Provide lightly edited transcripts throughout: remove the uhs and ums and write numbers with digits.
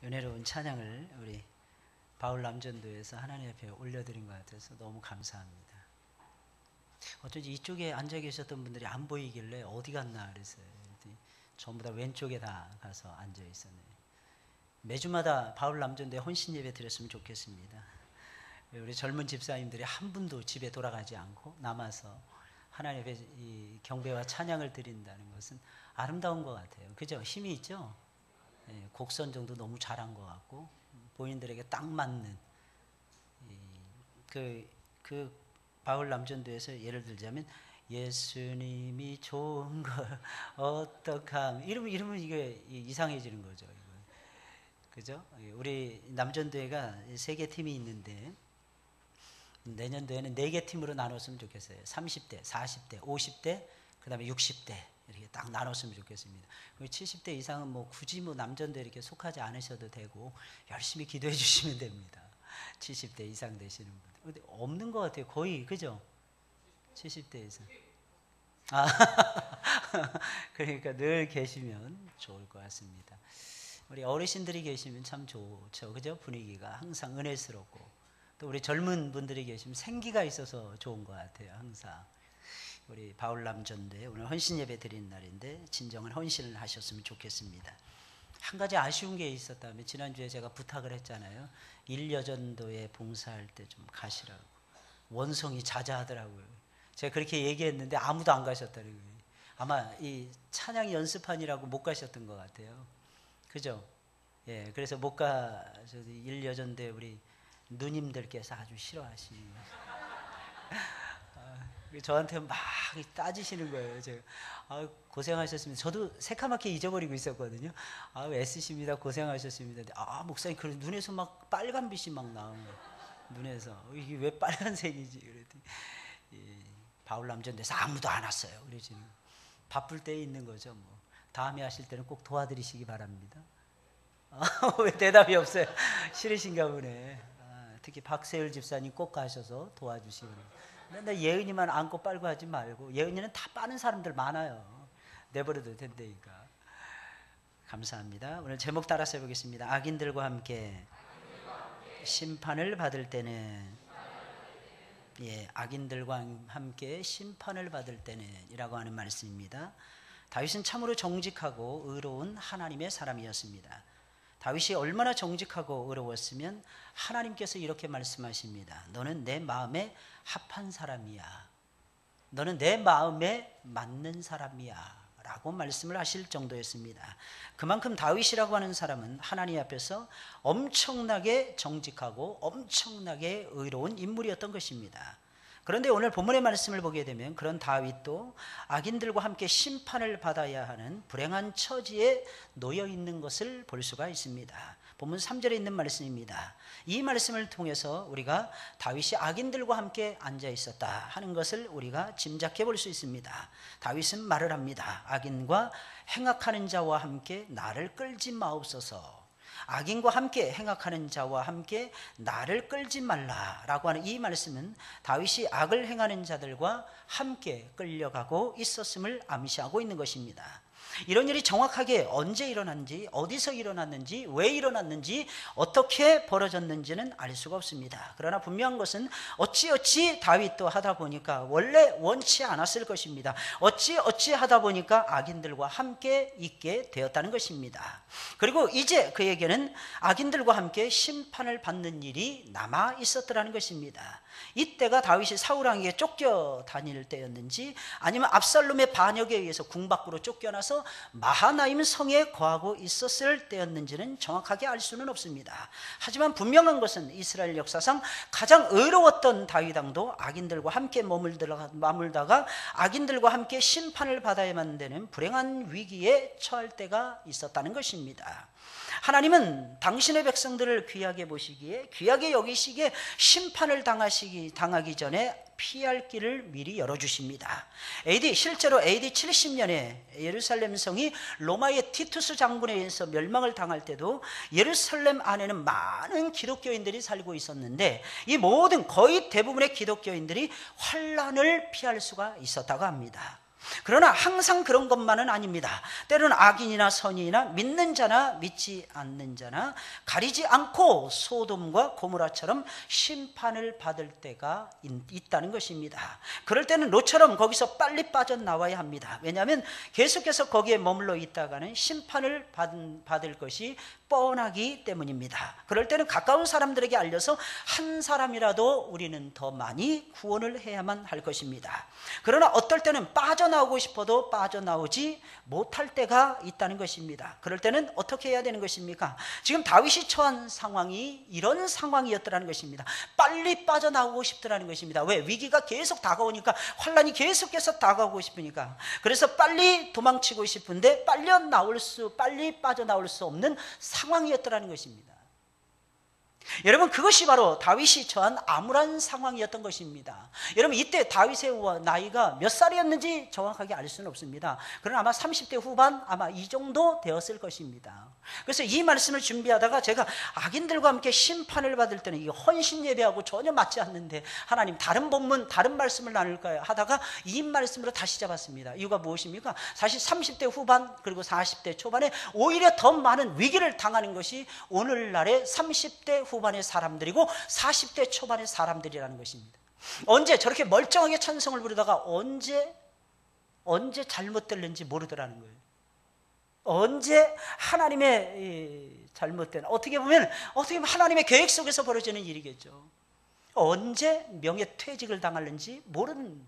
은혜로운 찬양을 우리 바울 남전도에서 하나님 앞에 올려드린 것 같아서 너무 감사합니다. 어쩐지 이쪽에 앉아 계셨던 분들이 안 보이길래 어디 갔나 그랬어요. 전부 다 왼쪽에 다 가서 앉아 있었네요. 매주마다 바울 남전도에 혼신 예배 드렸으면 좋겠습니다. 우리 젊은 집사님들이 한 분도 집에 돌아가지 않고 남아서 하나님 앞에 이 경배와 찬양을 드린다는 것은 아름다운 것 같아요. 그죠? 힘이 있죠? 예, 곡 선정도 너무 잘한 것 같고 본인들에게 딱 맞는 그 바울 남전도에서 예를 들자면 예수님이 좋은 걸 어떡함 이러면 이게 이상해지는 거죠. 이거. 그죠? 우리 남전도회가 3개 팀이 있는데 내년도에는 4개 팀으로 나눴으면 좋겠어요. 30대, 40대, 50대, 그 다음에 60대 이렇게 딱 나눴으면 좋겠습니다. 70대 이상은 뭐 굳이 뭐 남전도에 이렇게 속하지 않으셔도 되고 열심히 기도해 주시면 됩니다. 70대 이상 되시는 분들. 근데 없는 것 같아요. 거의, 그죠? 70대 이상. 아, 그러니까 늘 계시면 좋을 것 같습니다. 우리 어르신들이 계시면 참 좋죠. 그죠? 분위기가 항상 은혜스럽고. 또 우리 젊은 분들이 계시면 생기가 있어서 좋은 것 같아요. 항상. 우리 바울 남전도에 오늘 헌신 예배 드리는 날인데 진정한 헌신을 하셨으면 좋겠습니다. 한 가지 아쉬운 게 있었다면 지난주에 제가 부탁을 했잖아요. 일여전도에 봉사할 때 좀 가시라고. 원성이 자자하더라고요. 제가 그렇게 얘기했는데 아무도 안 가셨다는 거예요. 아마 이 찬양 연습판이라고 못 가셨던 것 같아요. 그죠? 예, 그래서 못 가셔서 일여전도에 우리 누님들께서 아주 싫어하시는 저한테 막 따지시는 거예요. 제가 고생하셨습니다. 저도 새카맣게 잊어버리고 있었거든요. 애쓰십니다. 고생하셨습니다. 목사님 그 눈에서 막 빨간 빛이 막 나오는 거예요. 눈에서 이게 왜 빨간색이지? 그랬더니 바울 남전도에서 아무도 안 왔어요. 그러시는 바쁠 때 있는 거죠. 뭐 다음에 하실 때는 꼭 도와드리시기 바랍니다. 왜 대답이 없어요? 싫으신가 보네. 특히 박세율 집사님 꼭 가셔서 도와주시기 바랍니다. 맨날 예은이만 안고 빨고 하지 말고 예은이는 다 빠는 사람들 많아요. 내버려도 된다니까. 감사합니다. 오늘 제목 따라서 해보겠습니다. 악인들과 함께 심판을 받을 때는 악인들과 함께 심판을 받을 때는 이라고 하는 말씀입니다. 다윗은 참으로 정직하고 의로운 하나님의 사람이었습니다. 다윗이 얼마나 정직하고 의로웠으면 하나님께서 이렇게 말씀하십니다. 너는 내 마음에 합한 사람이야. 너는 내 마음에 맞는 사람이야 라고 말씀을 하실 정도였습니다. 그만큼 다윗이라고 하는 사람은 하나님 앞에서 엄청나게 정직하고 엄청나게 의로운 인물이었던 것입니다. 그런데 오늘 본문의 말씀을 보게 되면 그런 다윗도 악인들과 함께 심판을 받아야 하는 불행한 처지에 놓여 있는 것을 볼 수가 있습니다. 본문 3절에 있는 말씀입니다. 이 말씀을 통해서 우리가 다윗이 악인들과 함께 앉아 있었다 하는 것을 우리가 짐작해 볼 수 있습니다. 다윗은 말을 합니다. 악인과 행악하는 자와 함께 나를 끌지 마옵소서. 악인과 함께 행악하는 자와 함께 나를 끌지 말라라고 하는 이 말씀은 다윗이 악을 행하는 자들과 함께 끌려가고 있었음을 암시하고 있는 것입니다. 이런 일이 정확하게 언제 일어났는지, 어디서 일어났는지, 왜 일어났는지, 어떻게 벌어졌는지는 알 수가 없습니다. 그러나 분명한 것은 어찌 다윗도 하다 보니까 원래 원치 않았을 것입니다. 어찌 하다 보니까 악인들과 함께 있게 되었다는 것입니다. 그리고 이제 그에게는 악인들과 함께 심판을 받는 일이 남아 있었더라는 것입니다. 이때가 다윗이 사울 왕에게 쫓겨 다닐 때였는지 아니면 압살롬의 반역에 의해서 궁 밖으로 쫓겨나서 마하나임 성에 거하고 있었을 때였는지는 정확하게 알 수는 없습니다. 하지만 분명한 것은 이스라엘 역사상 가장 의로웠던 다윗 왕도 악인들과 함께 머물다가 악인들과 함께 심판을 받아야만 되는 불행한 위기에 처할 때가 있었다는 것입니다. 하나님은 당신의 백성들을 귀하게 보시기에, 귀하게 여기시기에 심판을 당하기 전에 피할 길을 미리 열어주십니다. 실제로 AD 70년에 예루살렘 성이 로마의 티투스 장군에 의해서 멸망을 당할 때도 예루살렘 안에는 많은 기독교인들이 살고 있었는데 이 모든 거의 대부분의 기독교인들이 환난을 피할 수가 있었다고 합니다. 그러나 항상 그런 것만은 아닙니다. 때로는 악인이나 선인이나 믿는 자나 믿지 않는 자나 가리지 않고 소돔과 고모라처럼 심판을 받을 때가 있다는 것입니다. 그럴 때는 롯처럼 거기서 빨리 빠져나와야 합니다. 왜냐하면 계속해서 거기에 머물러 있다가는 심판을 받을 것이 뻔하기 때문입니다. 그럴 때는 가까운 사람들에게 알려서 한 사람이라도 우리는 더 많이 구원을 해야만 할 것입니다. 그러나 어떨 때는 빠져나오고 싶어도 빠져나오지 못할 때가 있다는 것입니다. 그럴 때는 어떻게 해야 되는 것입니까? 지금 다윗이 처한 상황이 이런 상황이었더라는 것입니다. 빨리 빠져나오고 싶더라는 것입니다. 왜? 위기가 계속 다가오니까, 환란이 계속해서 다가오고 싶으니까. 그래서 빨리 도망치고 싶은데 빨리 빠져나올 수 없는 상황이었더라는 것입니다. 여러분, 그것이 바로 다윗이 처한 암울한 상황이었던 것입니다. 여러분, 이때 다윗의 나이가 몇 살이었는지 정확하게 알 수는 없습니다. 그러나 아마 30대 후반, 아마 이 정도 되었을 것입니다. 그래서 이 말씀을 준비하다가 제가 악인들과 함께 심판을 받을 때는 이게 헌신 예배하고 전혀 맞지 않는데 하나님 다른 본문, 다른 말씀을 나눌까요? 하다가 이 말씀으로 다시 잡았습니다. 이유가 무엇입니까? 사실 30대 후반 그리고 40대 초반에 오히려 더 많은 위기를 당하는 것이 오늘날의 30대 후반의 사람들이고 40대 초반의 사람들이라는 것입니다. 언제 저렇게 멀쩡하게 찬송을 부르다가 언제 잘못됐는지 모르더라는 거예요. 언제 하나님의 잘못된, 어떻게 보면 하나님의 계획 속에서 벌어지는 일이겠죠. 언제 명예퇴직을 당하는지 모르는,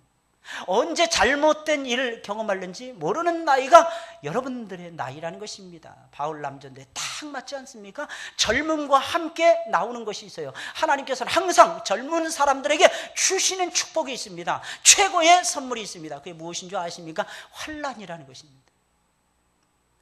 언제 잘못된 일을 경험하는지 모르는 나이가 여러분들의 나이라는 것입니다. 바울 남전도에 딱 맞지 않습니까? 젊음과 함께 나오는 것이 있어요. 하나님께서는 항상 젊은 사람들에게 주시는 축복이 있습니다. 최고의 선물이 있습니다. 그게 무엇인 줄 아십니까? 환난이라는 것입니다.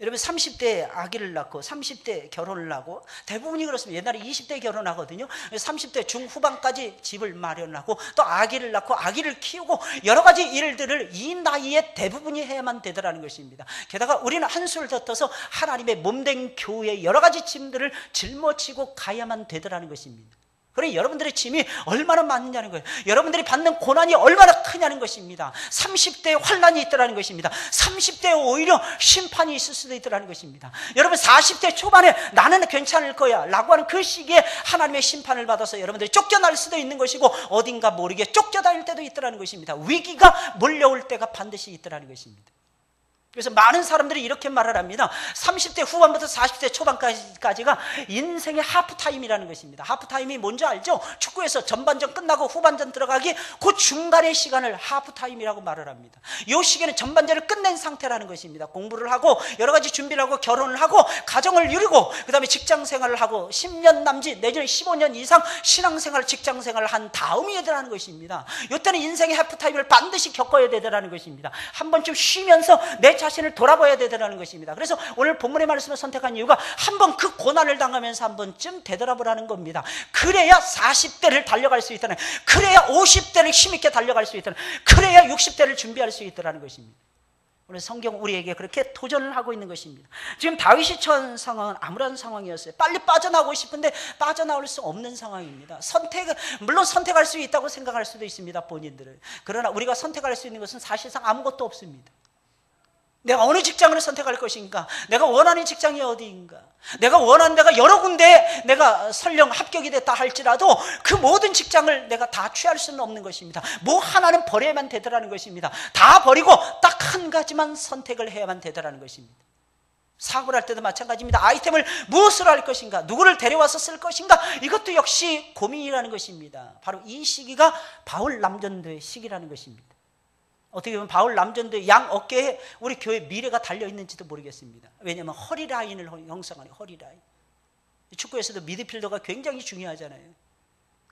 여러분, 30대에 아기를 낳고 30대에 결혼을 하고, 대부분이 그렇습니다. 옛날에 20대에 결혼하거든요. 30대 중후반까지 집을 마련하고 또 아기를 낳고 아기를 키우고 여러 가지 일들을 이 나이에 대부분이 해야만 되더라는 것입니다. 게다가 우리는 한술 더 떠서 하나님의 몸된 교회의 여러 가지 짐들을 짊어지고 가야만 되더라는 것입니다. 그래, 여러분들의 짐이 얼마나 많느냐는 거예요. 여러분들이 받는 고난이 얼마나 크냐는 것입니다. 30대에 환난이 있더라는 것입니다. 30대에 오히려 심판이 있을 수도 있더라는 것입니다. 여러분, 40대 초반에 나는 괜찮을 거야 라고 하는 그 시기에 하나님의 심판을 받아서 여러분들이 쫓겨날 수도 있는 것이고, 어딘가 모르게 쫓겨다닐 때도 있더라는 것입니다. 위기가 몰려올 때가 반드시 있더라는 것입니다. 그래서 많은 사람들이 이렇게 말을 합니다. 30대 후반부터 40대 초반까지가 인생의 하프타임이라는 것입니다. 하프타임이 뭔지 알죠? 축구에서 전반전 끝나고 후반전 들어가기 그 중간의 시간을 하프타임이라고 말을 합니다. 이 시기는 전반전을 끝낸 상태라는 것입니다. 공부를 하고 여러 가지 준비를 하고 결혼을 하고 가정을 이루고 그 다음에 직장생활을 하고 10년 남짓 내지는 15년 이상 신앙생활, 직장생활을 한 다음이 되라는 것입니다. 이때는 인생의 하프타임을 반드시 겪어야 되더라는 것입니다. 한 번쯤 쉬면서 내 자신을 돌아봐야 되더라는 것입니다. 그래서 오늘 본문의 말씀을 선택한 이유가 한번 그 고난을 당하면서 한 번쯤 되돌아보라는 겁니다. 그래야 40대를 달려갈 수 있다는, 그래야 50대를 힘있게 달려갈 수 있다는, 그래야 60대를 준비할 수 있다는 것입니다. 오늘 성경 우리에게 그렇게 도전을 하고 있는 것입니다. 지금 다윗이 처한 상황은 암울한 상황이었어요. 빨리 빠져나오고 싶은데 빠져나올 수 없는 상황입니다. 물론 선택할 수 있다고 생각할 수도 있습니다, 본인들은. 그러나 우리가 선택할 수 있는 것은 사실상 아무것도 없습니다. 내가 어느 직장을 선택할 것인가? 내가 원하는 직장이 어디인가? 내가 원하는 데가 여러 군데에 내가 설령 합격이 됐다 할지라도 그 모든 직장을 내가 다 취할 수는 없는 것입니다. 뭐 하나는 버려야만 되더라는 것입니다. 다 버리고 딱 한 가지만 선택을 해야만 되더라는 것입니다. 사고를 할 때도 마찬가지입니다. 아이템을 무엇으로 할 것인가? 누구를 데려와서 쓸 것인가? 이것도 역시 고민이라는 것입니다. 바로 이 시기가 바울 남전도의 시기라는 것입니다. 어떻게 보면 바울 남전도의 양 어깨에 우리 교회 미래가 달려있는지도 모르겠습니다. 왜냐하면 허리라인을 형성하는 허리라인. 축구에서도 미드필더가 굉장히 중요하잖아요.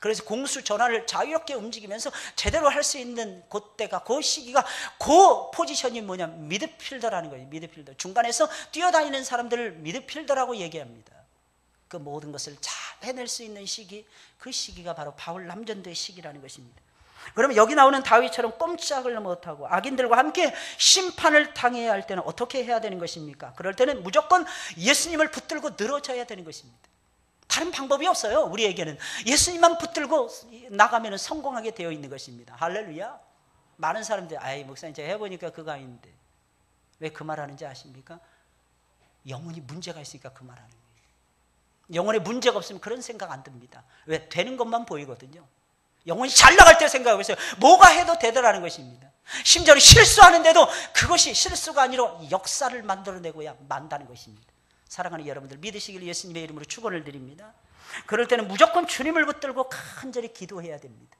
그래서 공수 전환을 자유롭게 움직이면서 제대로 할 수 있는 그때가, 그 시기가, 그 포지션이 뭐냐, 미드필더라는 거예요. 미드필더. 중간에서 뛰어다니는 사람들을 미드필더라고 얘기합니다. 그 모든 것을 잘 해낼 수 있는 시기, 그 시기가 바로 바울 남전도의 시기라는 것입니다. 그러면 여기 나오는 다윗처럼 꼼짝을 못하고 악인들과 함께 심판을 당해야 할 때는 어떻게 해야 되는 것입니까? 그럴 때는 무조건 예수님을 붙들고 늘어져야 되는 것입니다. 다른 방법이 없어요. 우리에게는 예수님만 붙들고 나가면 성공하게 되어 있는 것입니다. 할렐루야. 많은 사람들이 아이 목사님 제가 해보니까 그거 아닌데 왜 그 말 하는지 아십니까? 영혼이 문제가 있으니까 그 말 하는 거예요. 영혼에 문제가 없으면 그런 생각 안 듭니다. 왜? 되는 것만 보이거든요. 영혼이 잘 나갈 때 생각하고 있어요. 뭐가 해도 되더라는 것입니다. 심지어 실수하는데도 그것이 실수가 아니라 역사를 만들어내고야 만다는 것입니다. 사랑하는 여러분들, 믿으시길 예수님의 이름으로 축원을 드립니다. 그럴 때는 무조건 주님을 붙들고 간절히 기도해야 됩니다.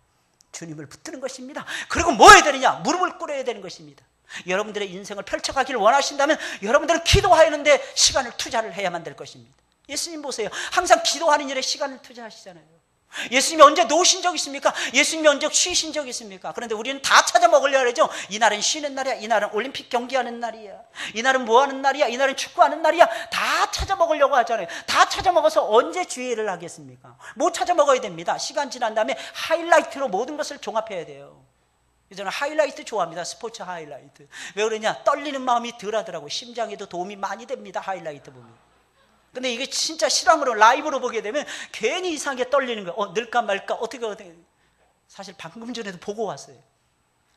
주님을 붙드는 것입니다. 그리고 뭐 해야 되느냐? 무릎을 꿇어야 되는 것입니다. 여러분들의 인생을 펼쳐가기를 원하신다면 여러분들은 기도하는데 시간을 투자를 해야만 될 것입니다. 예수님 보세요. 항상 기도하는 일에 시간을 투자하시잖아요. 예수님이 언제 노신 적 있습니까? 예수님이 언제 쉬신 적 있습니까? 그런데 우리는 다 찾아 먹으려고 그러죠. 이날은 쉬는 날이야, 이날은 올림픽 경기하는 날이야, 이날은 뭐 하는 날이야, 이날은 축구하는 날이야. 다 찾아 먹으려고 하잖아요. 다 찾아 먹어서 언제 주의를 하겠습니까? 뭐 찾아 먹어야 됩니다. 시간 지난 다음에 하이라이트로 모든 것을 종합해야 돼요. 저는 하이라이트 좋아합니다. 스포츠 하이라이트. 왜 그러냐? 떨리는 마음이 덜하더라고요. 심장에도 도움이 많이 됩니다. 하이라이트 보면. 근데 이게 진짜 실황으로 라이브로 보게 되면 괜히 이상하게 떨리는 거예요. 늘까 말까 어떻게. 사실 방금 전에도 보고 왔어요.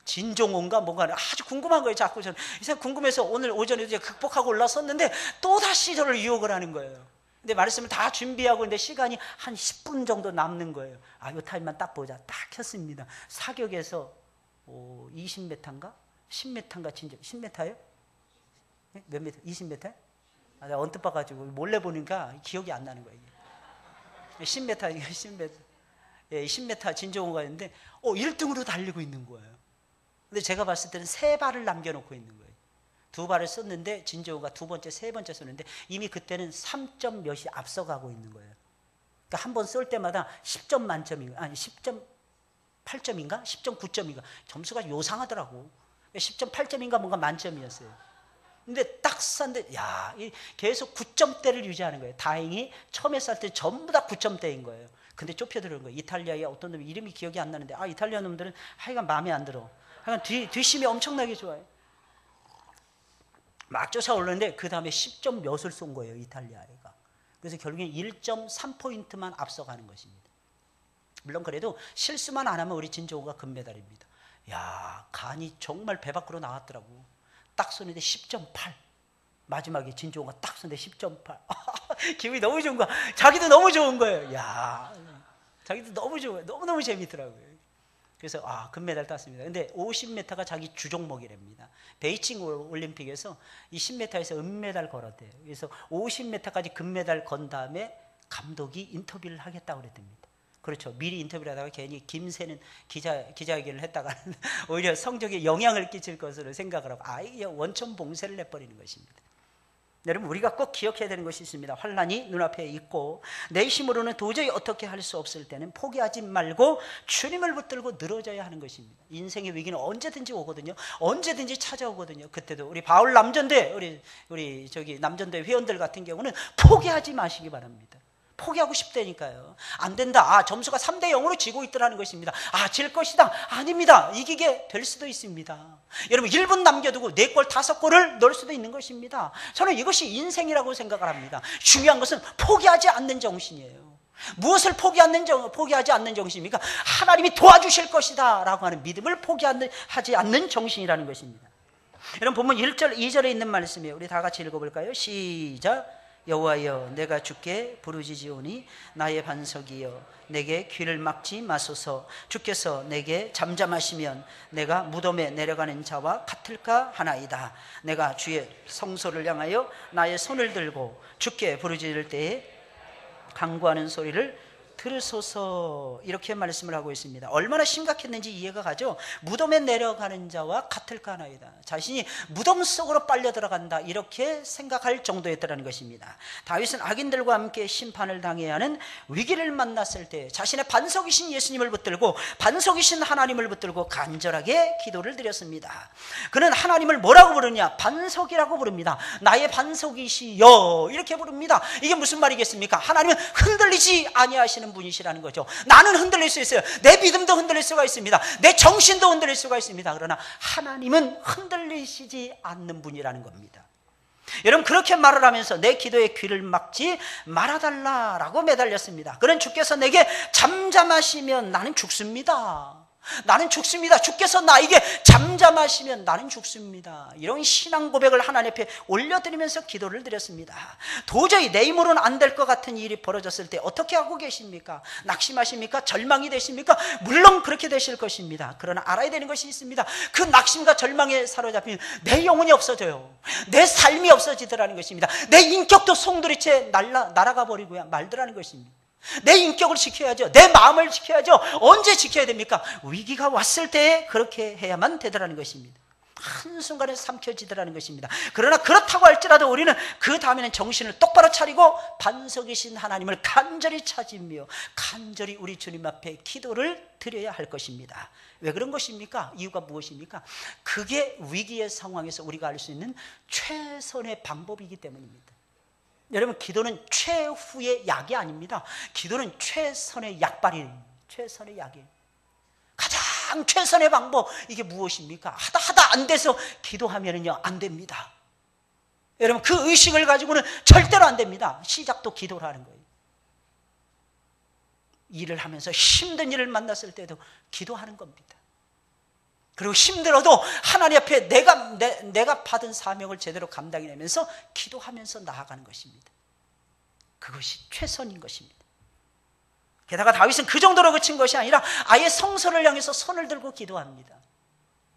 진종호인가 뭔가 아주 궁금한 거예요. 자꾸 저는 이상 궁금해서 오늘 오전에도 이제 극복하고 올라섰는데 또다시 저를 유혹을 하는 거예요. 근데 말씀을 다 준비하고 있는데 시간이 한 10분 정도 남는 거예요. 아, 이 타임만 딱 보자. 딱 켰습니다. 사격에서 20m인가? 10m인가 진짜 10m예요? 몇 미터? 20m? 아, 내가 언뜻 봐가지고 몰래 보니까 기억이 안 나는 거예요. 10m, 10m. 예, 10m 진정호가 있는데 1등으로 달리고 있는 거예요. 근데 제가 봤을 때는 3발을 남겨놓고 있는 거예요. 2발을 썼는데 진정호가 2번째, 3번째 썼는데 이미 그때는 3점 몇이 앞서가고 있는 거예요. 그러니까 한 번 쏠 때마다 10점 만점인가? 아니 10.8점인가? 10.9점인가? 점수가 요상하더라고. 10.8점인가 뭔가 만점이었어요. 근데 딱 쐈는데 계속 9점대를 유지하는 거예요. 다행히 처음에 쐈을 때 전부 다 9점대인 거예요. 근데 좁혀들어온 거예요. 이탈리아의 어떤 놈이 이름이 기억이 안 나는데 이탈리아 놈들은 하여간 마음에 안 들어. 하여간 뒷심이 엄청나게 좋아요. 막 쫓아오르는데 그 다음에 10점 몇을 쏜 거예요. 이탈리아가. 그래서 결국엔 1.3포인트만 앞서가는 것입니다. 물론 그래도 실수만 안 하면 우리 진정호가 금메달입니다. 간이 정말 배 밖으로 나왔더라고. 딱 쏘는데 10.8. 마지막에 진종호가 딱 쏘는데 10.8. 기분이 너무 좋은 거야. 자기도 너무 좋은 거예요. 자기도 너무 좋아요. 너무너무 재밌더라고요. 그래서 금메달 땄습니다. 근데 50m가 자기 주종목이랍니다. 베이징 올림픽에서 이 10m에서 은메달 걸었대요. 그래서 50m까지 금메달 건 다음에 감독이 인터뷰를 하겠다고 그랬답니다. 그렇죠. 미리 인터뷰를 하다가 괜히 김새는 기자회견을 했다가 오히려 성적에 영향을 끼칠 것으로 생각을 하고 아예 원천 봉쇄를 내버리는 것입니다. 여러분, 우리가 꼭 기억해야 되는 것이 있습니다. 환난이 눈앞에 있고 내 힘으로는 도저히 어떻게 할 수 없을 때는 포기하지 말고 주님을 붙들고 늘어져야 하는 것입니다. 인생의 위기는 언제든지 오거든요. 언제든지 찾아오거든요. 그때도 우리 바울 남전대 우리 저기 남전대 회원들 같은 경우는 포기하지 마시기 바랍니다. 포기하고 싶다니까요. 안 된다. 점수가 3대0으로 지고 있더라는 것입니다. 질 것이다. 아닙니다. 이기게 될 수도 있습니다. 여러분 1분 남겨두고 4골 5골을 넣을 수도 있는 것입니다. 저는 이것이 인생이라고 생각을 합니다. 중요한 것은 포기하지 않는 정신이에요. 무엇을 포기하지 않는 정신입니까? 하나님이 도와주실 것이다 라고 하는 믿음을 포기하지 않는 정신이라는 것입니다. 여러분 본문 1절 2절에 있는 말씀이에요. 우리 다 같이 읽어볼까요? 시작. 여호와여, 내가 주께 부르짖으오니 나의 반석이여, 내게 귀를 막지 마소서. 주께서 내게 잠잠하시면 내가 무덤에 내려가는 자와 같을까 하나이다. 내가 주의 성소를 향하여 나의 손을 들고 주께 부르짖을 때에 간구하는 소리를 들으소서. 이렇게 말씀을 하고 있습니다. 얼마나 심각했는지 이해가 가죠. 무덤에 내려가는 자와 같을까 하나이다. 자신이 무덤 속으로 빨려 들어간다, 이렇게 생각할 정도였다는 것입니다. 다윗은 악인들과 함께 심판을 당해야 하는 위기를 만났을 때 자신의 반석이신 예수님을 붙들고 반석이신 하나님을 붙들고 간절하게 기도를 드렸습니다. 그는 하나님을 뭐라고 부르냐? 반석이라고 부릅니다. 나의 반석이시여, 이렇게 부릅니다. 이게 무슨 말이겠습니까? 하나님은 흔들리지 아니하시는 분이시라는 거죠. 나는 흔들릴 수 있어요. 내 믿음도 흔들릴 수가 있습니다. 내 정신도 흔들릴 수가 있습니다. 그러나 하나님은 흔들리시지 않는 분이라는 겁니다. 여러분, 그렇게 말을 하면서 내 기도에 귀를 막지 말아달라라고 매달렸습니다. 그런 주께서 내게 잠잠하시면 나는 죽습니다. 나는 죽습니다. 주께서 나에게 잠잠하시면 나는 죽습니다. 이런 신앙 고백을 하나님 앞에 올려드리면서 기도를 드렸습니다. 도저히 내 힘으로는 안 될 것 같은 일이 벌어졌을 때 어떻게 하고 계십니까? 낙심하십니까? 절망이 되십니까? 물론 그렇게 되실 것입니다. 그러나 알아야 되는 것이 있습니다. 그 낙심과 절망에 사로잡히면 내 영혼이 없어져요. 내 삶이 없어지더라는 것입니다. 내 인격도 송두리째 날아가 버리고야 말더라는 것입니다. 내 인격을 지켜야죠. 내 마음을 지켜야죠. 언제 지켜야 됩니까? 위기가 왔을 때 그렇게 해야만 되더라는 것입니다. 한순간에 삼켜지더라는 것입니다. 그러나 그렇다고 할지라도 우리는 그 다음에는 정신을 똑바로 차리고 반석이신 하나님을 간절히 찾으며 간절히 우리 주님 앞에 기도를 드려야 할 것입니다. 왜 그런 것입니까? 이유가 무엇입니까? 그게 위기의 상황에서 우리가 알 수 있는 최선의 방법이기 때문입니다. 여러분, 기도는 최후의 약이 아닙니다. 기도는 최선의 약발이에요. 최선의 약이에요. 가장 최선의 방법, 이게 무엇입니까? 하다 안 돼서 기도하면은요, 안 됩니다. 여러분, 그 의식을 가지고는 절대로 안 됩니다. 시작도 기도를 하는 거예요. 일을 하면서 힘든 일을 만났을 때도 기도하는 겁니다. 그리고 힘들어도 하나님 앞에 내가 받은 사명을 제대로 감당해내면서 기도하면서 나아가는 것입니다. 그것이 최선인 것입니다. 게다가 다윗은 그 정도로 그친 것이 아니라 아예 성소를 향해서 손을 들고 기도합니다.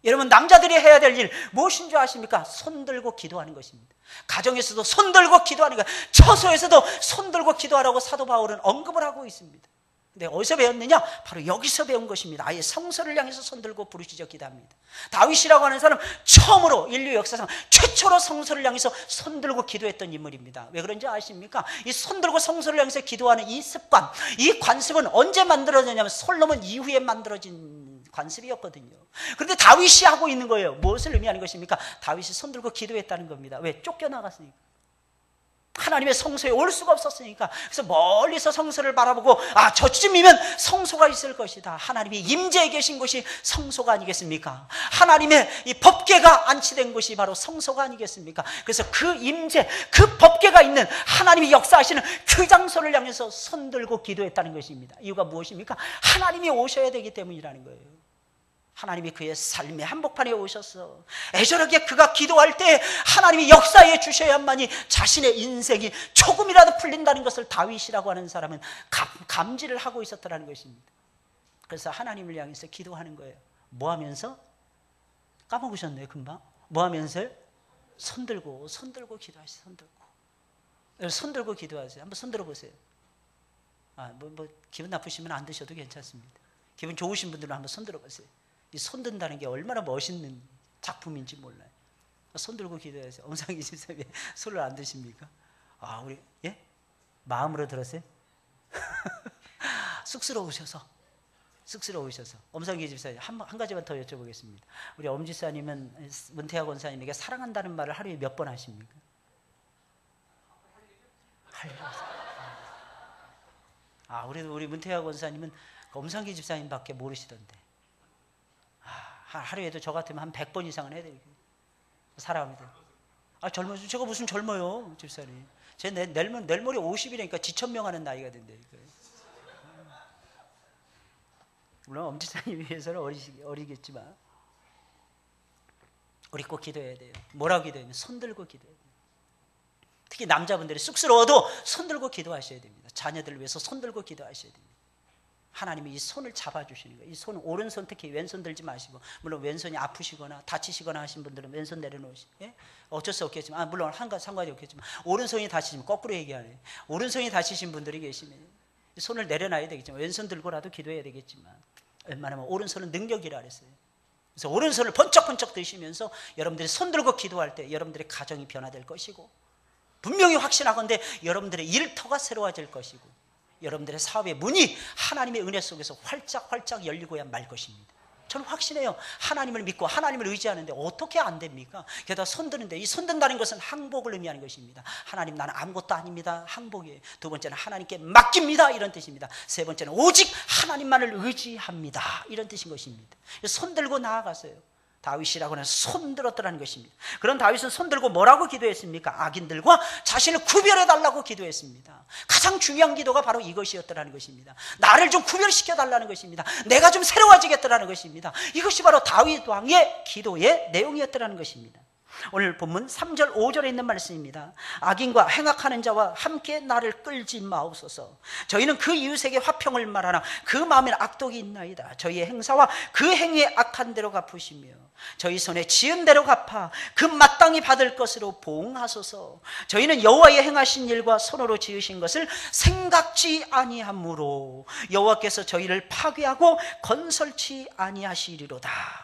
여러분, 남자들이 해야 될 일 무엇인 줄 아십니까? 손 들고 기도하는 것입니다. 가정에서도 손 들고 기도하는 것, 처소에서도 손 들고 기도하라고 사도 바울은 언급을 하고 있습니다. 근데 어디서 배웠느냐? 바로 여기서 배운 것입니다. 아예 성소를 향해서 손 들고 부르짖어 기도합니다. 다윗이라고 하는 사람은 처음으로 인류 역사상 최초로 성소를 향해서 손 들고 기도했던 인물입니다. 왜 그런지 아십니까? 이 손 들고 성소를 향해서 기도하는 이 습관, 이 관습은 언제 만들어졌냐면 솔로몬 이후에 만들어진 관습이었거든요. 그런데 다윗이 하고 있는 거예요. 무엇을 의미하는 것입니까? 다윗이 손 들고 기도했다는 겁니다. 왜? 쫓겨나갔으니까. 하나님의 성소에 올 수가 없었으니까. 그래서 멀리서 성소를 바라보고 저쯤이면 성소가 있을 것이다. 하나님이 임재해 계신 곳이 성소가 아니겠습니까? 하나님의 이 법궤가 안치된 곳이 바로 성소가 아니겠습니까? 그래서 그 임재, 그 법궤가 있는 하나님이 역사하시는 그 장소를 향해서 손 들고 기도했다는 것입니다. 이유가 무엇입니까? 하나님이 오셔야 되기 때문이라는 거예요. 하나님이 그의 삶의 한복판에 오셔서 애절하게 그가 기도할 때 하나님이 역사해 주셔야만이 자신의 인생이 조금이라도 풀린다는 것을 다윗이라고 하는 사람은 감지를 하고 있었다는 것입니다. 그래서 하나님을 향해서 기도하는 거예요. 뭐 하면서? 까먹으셨네요, 금방. 뭐 하면서? 손 들고 기도하세요. 손 들고 기도하세요. 한번 손 들어보세요. 기분 나쁘시면 안 드셔도 괜찮습니다. 기분 좋으신 분들은 한번 손 들어보세요. 이 손 든다는 게 얼마나 멋있는 작품인지 몰라요. 손 들고 기도해서 엄상기 집사님이 손을 안 드십니까? 우리 마음으로 들었어요? 쑥스러우셔서 엄상기 집사님 한 가지만 더 여쭤보겠습니다. 우리 엄 집사님은 문태하 권사님에게 사랑한다는 말을 하루에 몇 번 하십니까? 우리 문태하 권사님은 엄상기 집사님밖에 모르시던데. 하루에도 저 같으면 한 100번 이상은 해야 되겠어요. 사랑합니다. 젊어요. 제가 무슨 젊어요, 집사님. 제 내일 모레 50이라니까 지천명하는 나이가 된대. 물론 엄 집사님 위해서는 어리겠지만 우리 꼭 기도해야 돼요. 뭐라고 기도해야 돼요? 손 들고 기도해야 돼요. 특히 남자분들이 쑥스러워도 손 들고 기도하셔야 됩니다. 자녀들을 위해서 손 들고 기도하셔야 됩니다. 하나님이 이 손을 잡아주시는 거예요. 이 손, 오른손 특히 왼손 들지 마시고, 물론 왼손이 아프시거나 다치시거나 하신 분들은 왼손 내려놓으시고, 어쩔 수 없겠지만, 물론 상관이 없겠지만, 오른손이 다치시면 거꾸로 얘기하네요. 오른손이 다치신 분들이 계시면 손을 내려놔야 되겠지만, 왼손 들고라도 기도해야 되겠지만, 웬만하면 오른손은 능력이라 그랬어요. 그래서 오른손을 번쩍번쩍 드시면서 여러분들이 손 들고 기도할 때 여러분들의 가정이 변화될 것이고, 분명히 확신하건대 여러분들의 일터가 새로워질 것이고, 여러분들의 사업의 문이 하나님의 은혜 속에서 활짝 열리고야 말 것입니다. 저는 확신해요. 하나님을 믿고 하나님을 의지하는데 어떻게 안 됩니까? 게다가 손 드는데, 이 손 든다는 것은 항복을 의미하는 것입니다. 하나님, 나는 아무것도 아닙니다. 항복이에요. 두 번째는 하나님께 맡깁니다. 이런 뜻입니다. 세 번째는 오직 하나님만을 의지합니다. 이런 뜻인 것입니다. 손 들고 나아가세요. 다윗이라고 하는 손들었더라는 것입니다. 그런 다윗은 손들고 뭐라고 기도했습니까? 악인들과 자신을 구별해달라고 기도했습니다. 가장 중요한 기도가 바로 이것이었더라는 것입니다. 나를 좀 구별시켜달라는 것입니다. 내가 좀 새로워지겠더라는 것입니다. 이것이 바로 다윗 왕의 기도의 내용이었더라는 것입니다. 오늘 본문 3절 5절에 있는 말씀입니다. 악인과 행악하는 자와 함께 나를 끌지 마옵소서. 저희는 그 이웃에게 화평을 말하나 그 마음에 악독이 있나이다. 저희의 행사와 그 행위의 악한 대로 갚으시며 저희 손에 지은 대로 갚아 그 마땅히 받을 것으로 보응하소서. 저희는 여호와의 행하신 일과 손으로 지으신 것을 생각지 아니하므로 여호와께서 저희를 파괴하고 건설치 아니하시리로다.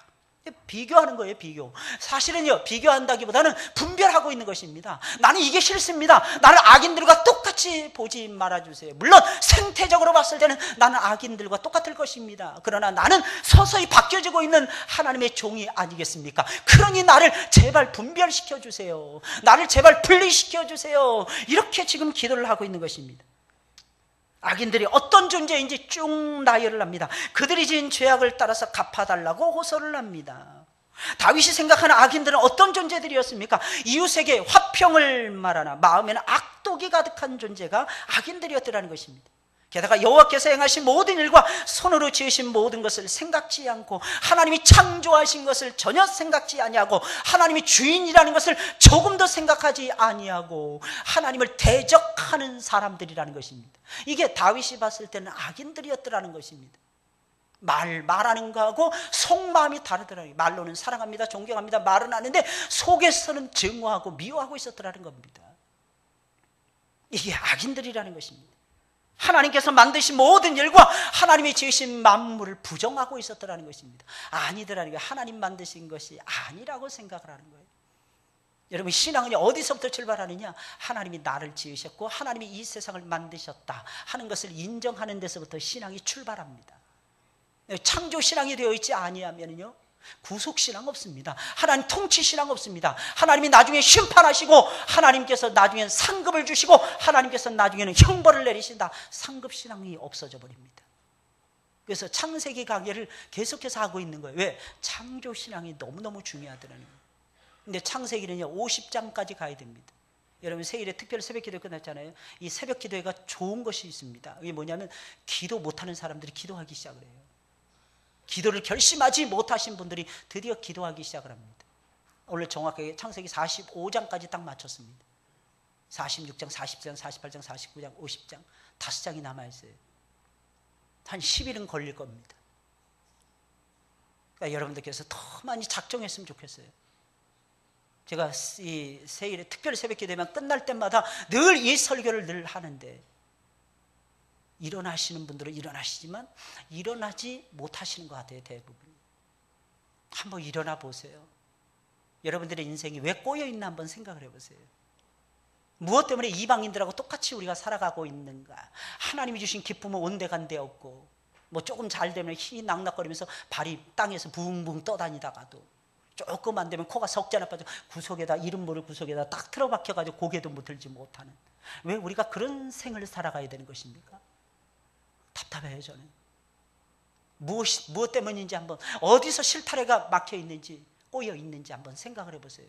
비교하는 거예요. 비교. 사실은요, 비교한다기보다는 분별하고 있는 것입니다. 나는 이게 싫습니다. 나를 악인들과 똑같이 보지 말아주세요. 물론 생태적으로 봤을 때는 나는 악인들과 똑같을 것입니다. 그러나 나는 서서히 바뀌어지고 있는 하나님의 종이 아니겠습니까? 그러니 나를 제발 분별시켜 주세요. 나를 제발 분리시켜 주세요. 이렇게 지금 기도를 하고 있는 것입니다. 악인들이 어떤 존재인지 쭉 나열을 합니다. 그들이 지은 죄악을 따라서 갚아달라고 호소를 합니다. 다윗이 생각하는 악인들은 어떤 존재들이었습니까? 이웃에게 화평을 말하나 마음에는 악독이 가득한 존재가 악인들이었더라는 것입니다. 게다가 여호와께서 행하신 모든 일과 손으로 지으신 모든 것을 생각지 않고 하나님이 창조하신 것을 전혀 생각지 아니하고 하나님이 주인이라는 것을 조금도 생각하지 아니하고 하나님을 대적하는 사람들이라는 것입니다. 이게 다윗이 봤을 때는 악인들이었더라는 것입니다. 말하는 거하고 속마음이 다르더라고요. 말로는 사랑합니다, 존경합니다, 말은 하는데 속에서는 증오하고 미워하고 있었더라는 겁니다. 이게 악인들이라는 것입니다. 하나님께서 만드신 모든 일과 하나님이 지으신 만물을 부정하고 있었더라는 것입니다. 아니더라는 거예요. 하나님 만드신 것이 아니라고 생각을 하는 거예요. 여러분, 신앙은 어디서부터 출발하느냐? 하나님이 나를 지으셨고 하나님이 이 세상을 만드셨다 하는 것을 인정하는 데서부터 신앙이 출발합니다. 창조신앙이 되어 있지 아니하면요, 구속신앙 없습니다. 하나님 통치신앙 없습니다. 하나님이 나중에 심판하시고 하나님께서 나중엔 상급을 주시고 하나님께서 나중에는 형벌을 내리신다. 상급신앙이 없어져 버립니다. 그래서 창세기 강의를 계속해서 하고 있는 거예요. 왜? 창조신앙이 너무너무 중요하더라는 거예요. 근데 창세기는요 50장까지 가야 됩니다. 여러분, 세일에 특별 새벽기도 끝났잖아요. 이 새벽기도회가 좋은 것이 있습니다. 이게 뭐냐면 기도 못하는 사람들이 기도하기 시작을 해요. 기도를 결심하지 못하신 분들이 드디어 기도하기 시작을 합니다. 오늘 정확하게 창세기 45장까지 딱 맞췄습니다. 46장, 47장, 48장, 49장, 50장 5장이 남아있어요. 한 10일은 걸릴 겁니다. 그러니까 여러분들께서 더 많이 작정했으면 좋겠어요. 제가 이 세일에 특별히 새벽기 되면 끝날 때마다 늘 이 설교를 늘 하는데, 일어나시는 분들은 일어나시지만 일어나지 못하시는 것 같아요. 대부분. 한번 일어나 보세요. 여러분들의 인생이 왜 꼬여있나 한번 생각을 해보세요. 무엇 때문에 이방인들하고 똑같이 우리가 살아가고 있는가? 하나님이 주신 기쁨은 온데간데 없고, 뭐 조금 잘 되면 희낙낙거리면서 발이 땅에서 붕붕 떠다니다가도 조금 안 되면 코가 석자나 빠져 구석에다, 이름 모를 구석에다 딱 틀어박혀가지고 고개도 못 들지 못하는, 왜 우리가 그런 생을 살아가야 되는 것입니까? 답답해요. 저는 무엇 때문인지 한번, 어디서 실타래가 막혀 있는지, 꼬여 있는지 한번 생각을 해보세요.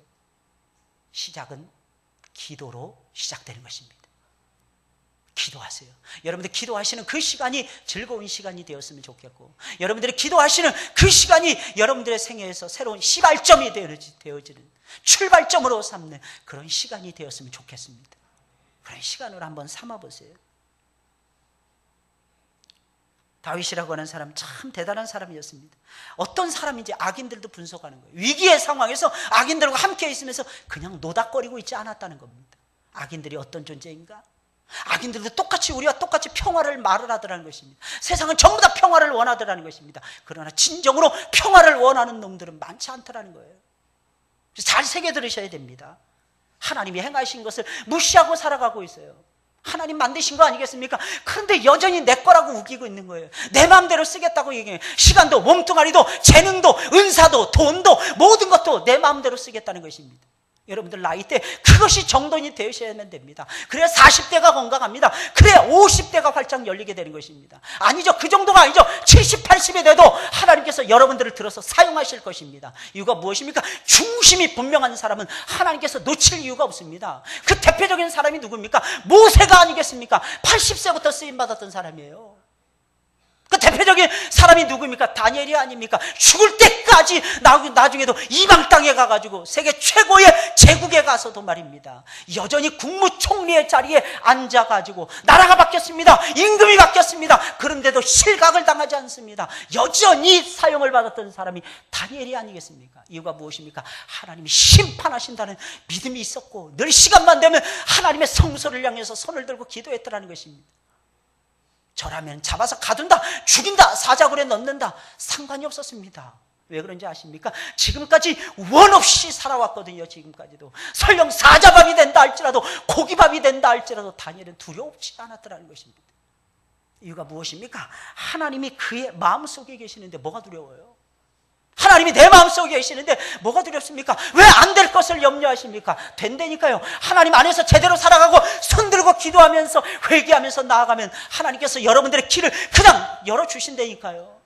시작은 기도로 시작되는 것입니다. 기도하세요. 여러분들 기도하시는 그 시간이 즐거운 시간이 되었으면 좋겠고, 여러분들이 기도하시는 그 시간이 여러분들의 생애에서 새로운 시발점이 되어지는, 출발점으로 삼는 그런 시간이 되었으면 좋겠습니다. 그런 시간으로 한번 삼아보세요. 다윗이라고 하는 사람 참 대단한 사람이었습니다. 어떤 사람인지 악인들도 분석하는 거예요. 위기의 상황에서 악인들과 함께 있으면서 그냥 노닥거리고 있지 않았다는 겁니다. 악인들이 어떤 존재인가? 악인들도 똑같이 우리와 똑같이 평화를 말을 하더라는 것입니다. 세상은 전부 다 평화를 원하더라는 것입니다. 그러나 진정으로 평화를 원하는 놈들은 많지 않더라는 거예요. 잘 새겨 들으셔야 됩니다. 하나님이 행하신 것을 무시하고 살아가고 있어요. 하나님 만드신 거 아니겠습니까? 그런데 여전히 내 거라고 우기고 있는 거예요. 내 마음대로 쓰겠다고 얘기해요. 시간도, 몸뚱아리도, 재능도, 은사도, 돈도, 모든 것도 내 마음대로 쓰겠다는 것입니다. 여러분들 나이 때 그것이 정돈이 되셔야만 됩니다. 그래야 40대가 건강합니다. 그래야 50대가 활짝 열리게 되는 것입니다. 아니죠. 그 정도가 아니죠. 70, 80이 돼도 하나님께서 여러분들을 들어서 사용하실 것입니다. 이유가 무엇입니까? 중심이 분명한 사람은 하나님께서 놓칠 이유가 없습니다. 그 대표적인 사람이 누굽니까? 모세가 아니겠습니까? 80세부터 쓰임받았던 사람이에요. 그 대표적인 사람이 누구입니까? 다니엘이 아닙니까? 죽을 때까지 나중에도 이방 땅에 가가지고 세계 최고의 제국에 가서도 말입니다, 여전히 국무총리의 자리에 앉아가지고 나라가 바뀌었습니다. 임금이 바뀌었습니다. 그런데도 실각을 당하지 않습니다. 여전히 사용을 받았던 사람이 다니엘이 아니겠습니까? 이유가 무엇입니까? 하나님이 심판하신다는 믿음이 있었고 늘 시간만 되면 하나님의 성소를 향해서 손을 들고 기도했더라는 것입니다. 저라면 잡아서 가둔다, 죽인다, 사자굴에 넣는다, 상관이 없었습니다. 왜 그런지 아십니까? 지금까지 원 없이 살아왔거든요. 지금까지도 설령 사자밥이 된다 할지라도, 고기밥이 된다 할지라도 다니엘은 두려움치 않았더라는 것입니다. 이유가 무엇입니까? 하나님이 그의 마음속에 계시는데 뭐가 두려워요? 하나님이 내 마음속에 계시는데 뭐가 두렵습니까? 왜 안 될 것을 염려하십니까? 된다니까요. 하나님 안에서 제대로 살아가고 손들고 기도하면서 회개하면서 나아가면 하나님께서 여러분들의 길을 그냥 열어주신다니까요.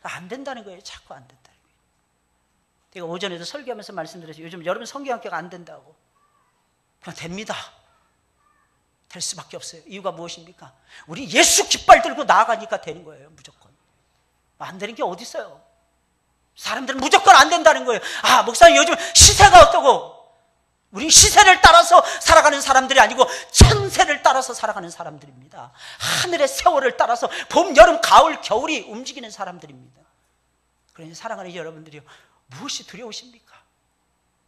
안 된다는 거예요. 자꾸 안 된다는 거예요. 제가 오전에도 설교하면서 말씀드렸어요. 요즘 여러분 성경학교가 안 된다고. 그냥 됩니다. 될 수밖에 없어요. 이유가 무엇입니까? 우리 예수 깃발 들고 나아가니까 되는 거예요. 무조건. 안 되는 게 어디 있어요? 사람들은 무조건 안 된다는 거예요. 아, 목사님 요즘 시세가 어떠고? 우리 시세를 따라서 살아가는 사람들이 아니고 천세를 따라서 살아가는 사람들입니다. 하늘의 세월을 따라서 봄, 여름, 가을, 겨울이 움직이는 사람들입니다. 그러니 사랑하는 여러분들이요, 무엇이 두려우십니까?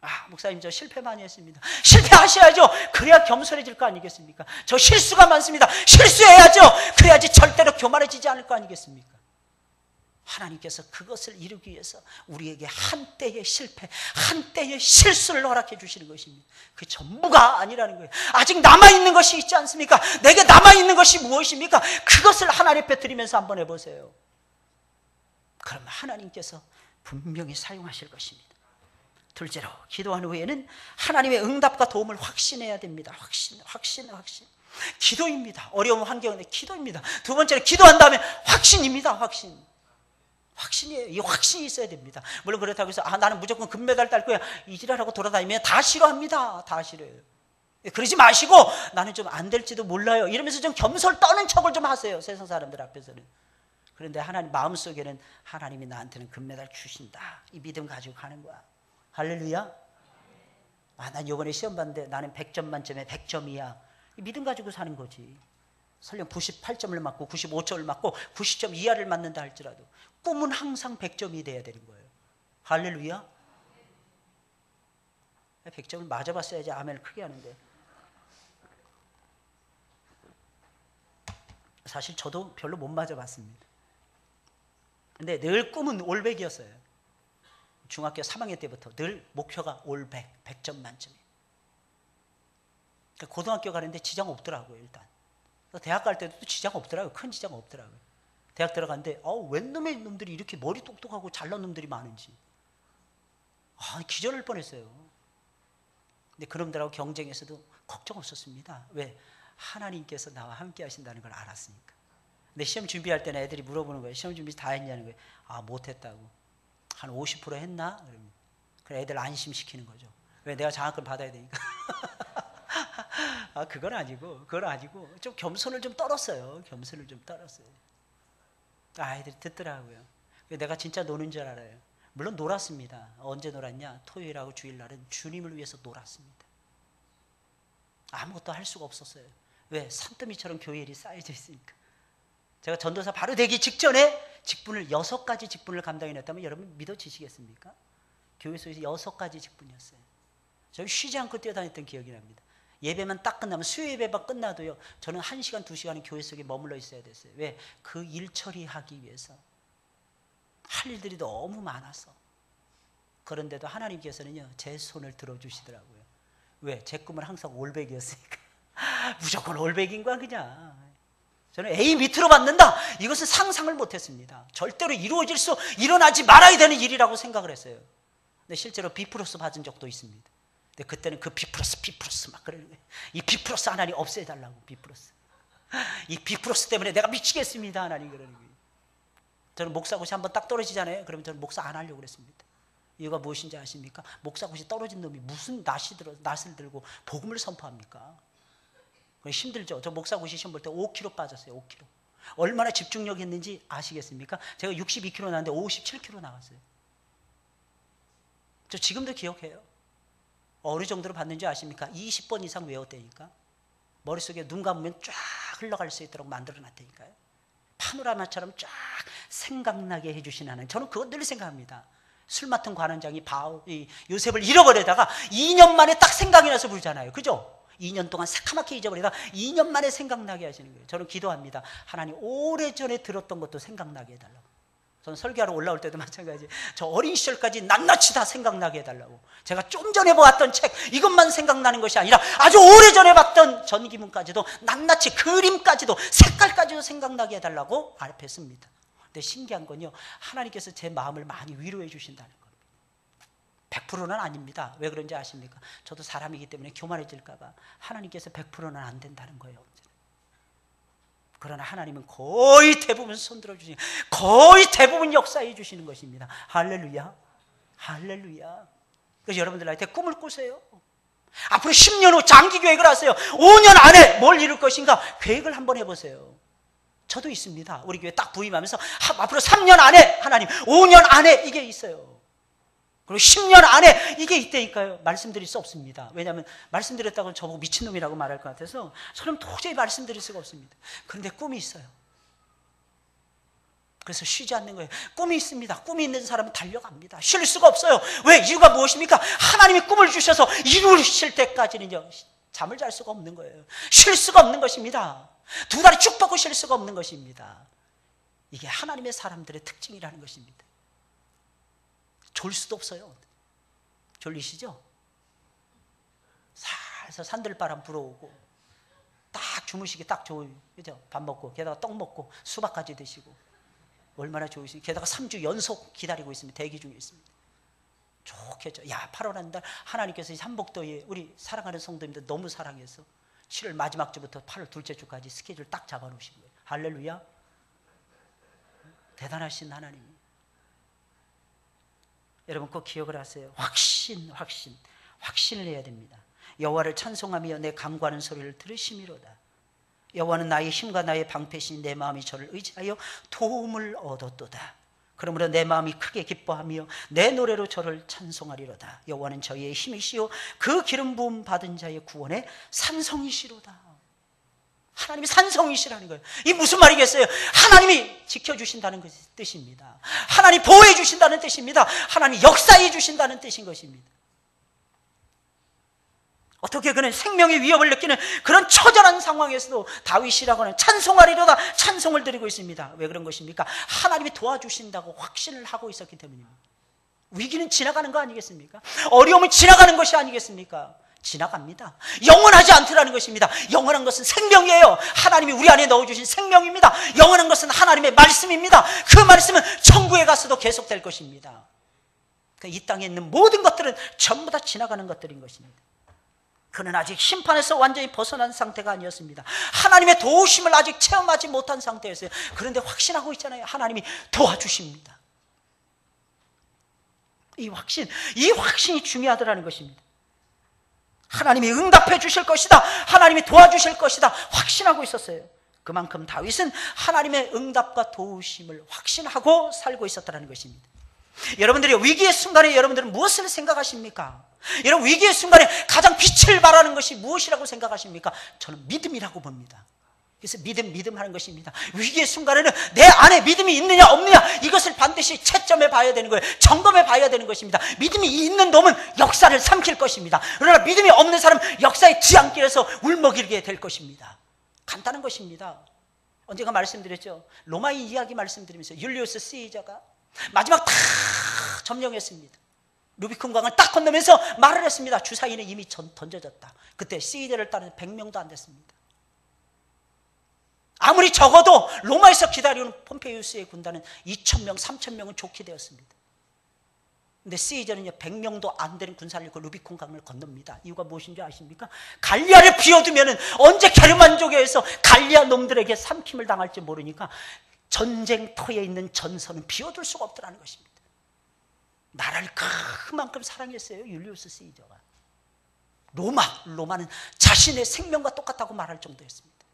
아, 목사님 저 실패 많이 했습니다. 실패하셔야죠. 그래야 겸손해질 거 아니겠습니까? 저 실수가 많습니다. 실수해야죠. 그래야지 절대로 교만해지지 않을 거 아니겠습니까? 하나님께서 그것을 이루기 위해서 우리에게 한때의 실패, 한때의 실수를 허락해 주시는 것입니다. 그 전부가 아니라는 거예요. 아직 남아있는 것이 있지 않습니까? 내게 남아있는 것이 무엇입니까? 그것을 하나님 앞에 드리면서 한번 해보세요. 그럼 하나님께서 분명히 사용하실 것입니다. 둘째로, 기도한 후에는 하나님의 응답과 도움을 확신해야 됩니다. 확신. 기도입니다. 어려운 환경인데 기도입니다. 두 번째로, 기도한 다음에 확신입니다. 확신이에요. 이 확신이 있어야 됩니다. 물론 그렇다고 해서 나는 무조건 금메달 딸 거야, 이지랄하고 돌아다니면 다 싫어합니다. 다 싫어요. 그러지 마시고 나는 좀 안 될지도 몰라요 이러면서 좀 겸손 떠는 척을 좀 하세요. 세상 사람들 앞에서는. 그런데 하나님 마음속에는 하나님이 나한테는 금메달 주신다, 이 믿음 가지고 가는 거야. 할렐루야. 난 이번에 시험 봤는데 나는 100점 만점에 100점이야, 이 믿음 가지고 사는 거지. 설령 98점을 맞고 95점을 맞고 90점 이하를 맞는다 할지라도 꿈은 항상 100점이 돼야 되는 거예요. 할렐루야. 100점을 맞아봤어야지 아멘을 크게 하는데. 사실 저도 별로 못 맞아봤습니다. 근데 늘 꿈은 올백이었어요. 중학교 3학년 때부터 늘 목표가 올백, 100점 만점이에요. 고등학교 가는데 지장 없더라고요. 일단 대학 갈 때도 지장 없더라고요. 큰 지장 없더라고요. 대학 들어갔는데 웬 놈의 놈들이 이렇게 머리 똑똑하고 잘난 놈들이 많은지 기절할 뻔했어요. 근데 그놈들하고 경쟁에서도 걱정 없었습니다. 왜? 하나님께서 나와 함께 하신다는 걸 알았으니까. 근데 시험 준비할 때는 애들이 물어보는 거예요. 시험 준비 다 했냐는 거예요. 못했다고. 한 50% 했나? 그러면 그래 애들 안심시키는 거죠. 왜? 내가 장학금 받아야 되니까. 그건 아니고 좀 겸손을 좀 떨었어요. 아이들이 듣더라고요. 내가 진짜 노는 줄 알아요. 물론 놀았습니다. 언제 놀았냐? 토요일하고 주일날은 주님을 위해서 놀았습니다. 아무것도 할 수가 없었어요. 왜? 산더미처럼 교회 일이 쌓여져 있으니까. 제가 전도사 바로 되기 직전에 6가지 직분을 감당해냈다면 여러분 믿어지시겠습니까? 교회 속에서 6가지 직분이었어요. 저는 쉬지 않고 뛰어다녔던 기억이 납니다. 예배만 딱 끝나면, 수요 예배만 끝나도요, 저는 1시간, 2시간은 교회 속에 머물러 있어야 됐어요. 왜? 그 일 처리하기 위해서. 할 일들이 너무 많아서. 그런데도 하나님께서는요, 제 손을 들어주시더라고요. 왜? 제 꿈은 항상 올백이었으니까. 무조건 올백인 거야 그냥. 저는 A 밑으로 받는다, 이것은 상상을 못했습니다. 절대로 일어나지 말아야 되는 일이라고 생각을 했어요. 근데 실제로 B+ 받은 적도 있습니다. 근데 그때는 그 B+ 막 그러는 거예요. 이 B+ 하나님 없애달라고. B+. 이 B+ 때문에 내가 미치겠습니다. 하나님 그러는 거예요. 저는 목사굿이 한번 딱 떨어지잖아요. 그러면 저는 목사 안 하려고 그랬습니다. 이유가 무엇인지 아십니까? 목사굿이 떨어진 놈이 무슨 낫을 들고 복음을 선포합니까? 힘들죠. 저 목사굿이 시험 볼 때 5kg 빠졌어요. 5kg. 얼마나 집중력 했는지 아시겠습니까? 제가 62kg 나왔는데 57kg 나왔어요. 저 지금도 기억해요. 어느 정도로 봤는지 아십니까? 20번 이상 외웠다니까. 머릿속에 눈 감으면 쫙 흘러갈 수 있도록 만들어놨다니까요. 파노라마처럼 쫙 생각나게 해주신 하나님. 저는 그거 늘 생각합니다. 술 맡은 관원장이 요셉을 잃어버리다가 2년 만에 딱 생각이 나서 부르잖아요. 그죠? 2년 동안 새카맣게 잊어버리다가 2년 만에 생각나게 하시는 거예요. 저는 기도합니다. 하나님 오래전에 들었던 것도 생각나게 해달라고. 저는 설교하러 올라올 때도 마찬가지. 저 어린 시절까지 낱낱이 다 생각나게 해달라고. 제가 좀 전에 보았던 책 이것만 생각나는 것이 아니라 아주 오래전에 봤던 전기문까지도 낱낱이 그림까지도 색깔까지도 생각나게 해달라고 앞에 씁니다. 근데 신기한 건요, 하나님께서 제 마음을 많이 위로해 주신다는 겁니다. 100%는 아닙니다. 왜 그런지 아십니까? 저도 사람이기 때문에 교만해질까 봐 하나님께서 100%는 안 된다는 거예요. 그러나 하나님은 거의 대부분 손들어 주시는, 거의 대부분 역사해 주시는 것입니다. 할렐루야, 할렐루야. 그래서 여러분들한테 꿈을 꾸세요. 앞으로 10년 후 장기 계획을 하세요. 5년 안에 뭘 이룰 것인가 계획을 한번 해보세요. 저도 있습니다. 우리 교회 딱 부임하면서 앞으로 3년 안에 하나님, 5년 안에 이게 있어요. 그리고 10년 안에 이게 있다니까요. 말씀드릴 수 없습니다. 왜냐하면 말씀드렸다고 저보고 미친놈이라고 말할 것 같아서 저는 도저히 말씀드릴 수가 없습니다. 그런데 꿈이 있어요. 그래서 쉬지 않는 거예요. 꿈이 있습니다. 꿈이 있는 사람은 달려갑니다. 쉴 수가 없어요. 왜? 이유가 무엇입니까? 하나님이 꿈을 주셔서 이루실 때까지는요, 잠을 잘 수가 없는 거예요. 쉴 수가 없는 것입니다. 두 다리 쭉 뻗고 쉴 수가 없는 것입니다. 이게 하나님의 사람들의 특징이라는 것입니다. 졸 수도 없어요. 졸리시죠? 살살 산들바람 불어오고 딱 주무시기 딱 좋은, 그죠? 밥 먹고 게다가 떡 먹고 수박까지 드시고 얼마나 좋으시죠? 게다가 3주 연속 기다리고 있습니다. 대기 중에 있습니다. 좋겠죠. 야, 8월 한 달 하나님께서 이 삼복도에 우리 사랑하는 성도님들 너무 사랑해서 7월 마지막 주부터 8월 둘째 주까지 스케줄 딱 잡아놓으신 거예요. 할렐루야. 대단하신 하나님. 여러분 꼭 기억을 하세요. 확신을 해야 됩니다. 여호와를 찬송하며 내 간구하는 소리를 들으심이로다. 여호와는 나의 힘과 나의 방패시니 내 마음이 저를 의지하여 도움을 얻었도다. 그러므로 내 마음이 크게 기뻐하며 내 노래로 저를 찬송하리로다. 여호와는 저희의 힘이시요 그 기름 부음 받은 자의 구원의 산성이시로다. 하나님이 산성이시라는 거예요. 이게 무슨 말이겠어요? 하나님이 지켜주신다는 뜻입니다. 하나님 보호해 주신다는 뜻입니다. 하나님 역사해 주신다는 뜻인 것입니다. 어떻게 그는 생명의 위협을 느끼는 그런 처절한 상황에서도 다윗이라고 하는 찬송하리로다 찬송을 드리고 있습니다. 왜 그런 것입니까? 하나님이 도와주신다고 확신을 하고 있었기 때문입니다. 위기는 지나가는 거 아니겠습니까? 어려움은 지나가는 것이 아니겠습니까? 지나갑니다. 영원하지 않더라는 것입니다. 영원한 것은 생명이에요. 하나님이 우리 안에 넣어주신 생명입니다. 영원한 것은 하나님의 말씀입니다. 그 말씀은 천국에 가서도 계속될 것입니다. 이 땅에 있는 모든 것들은 전부 다 지나가는 것들인 것입니다. 그는 아직 심판에서 완전히 벗어난 상태가 아니었습니다. 하나님의 도우심을 아직 체험하지 못한 상태였어요. 그런데 확신하고 있잖아요. 하나님이 도와주십니다. 이 확신이 중요하더라는 것입니다. 하나님이 응답해 주실 것이다. 하나님이 도와주실 것이다. 확신하고 있었어요. 그만큼 다윗은 하나님의 응답과 도우심을 확신하고 살고 있었다는 것입니다. 여러분들이 위기의 순간에 여러분들은 무엇을 생각하십니까? 여러분 위기의 순간에 가장 빛을 발하는 것이 무엇이라고 생각하십니까? 저는 믿음이라고 봅니다. 그래서 믿음 하는 것입니다. 위기의 순간에는 내 안에 믿음이 있느냐 없느냐 이것을 반드시 채점해 봐야 되는 거예요. 점검해 봐야 되는 것입니다. 믿음이 있는 놈은 역사를 삼킬 것입니다. 그러나 믿음이 없는 사람은 역사의 뒤안길에서 울먹이게 될 것입니다. 간단한 것입니다. 언젠가 말씀드렸죠. 로마인 이야기 말씀드리면서 율리우스 시저가 마지막 다 점령했습니다. 루비콘 강을 딱 건너면서 말을 했습니다. 주사위는 이미 던져졌다. 그때 시저를 따르는 100명도 안 됐습니다. 아무리 적어도 로마에서 기다리는 폼페이우스의 군단은 2,000명, 3,000명은 좋게 되었습니다. 근데 시저는요 100명도 안 되는 군사를 잃고 루비콘 강을 건넙니다. 이유가 무엇인지 아십니까? 갈리아를 비워두면 언제 게르만족에서 갈리아 놈들에게 삼킴을 당할지 모르니까 전쟁터에 있는 전선은 비워둘 수가 없더라는 것입니다. 나라를 그만큼 사랑했어요, 율리우스 시저가. 로마는 자신의 생명과 똑같다고 말할 정도였습니다.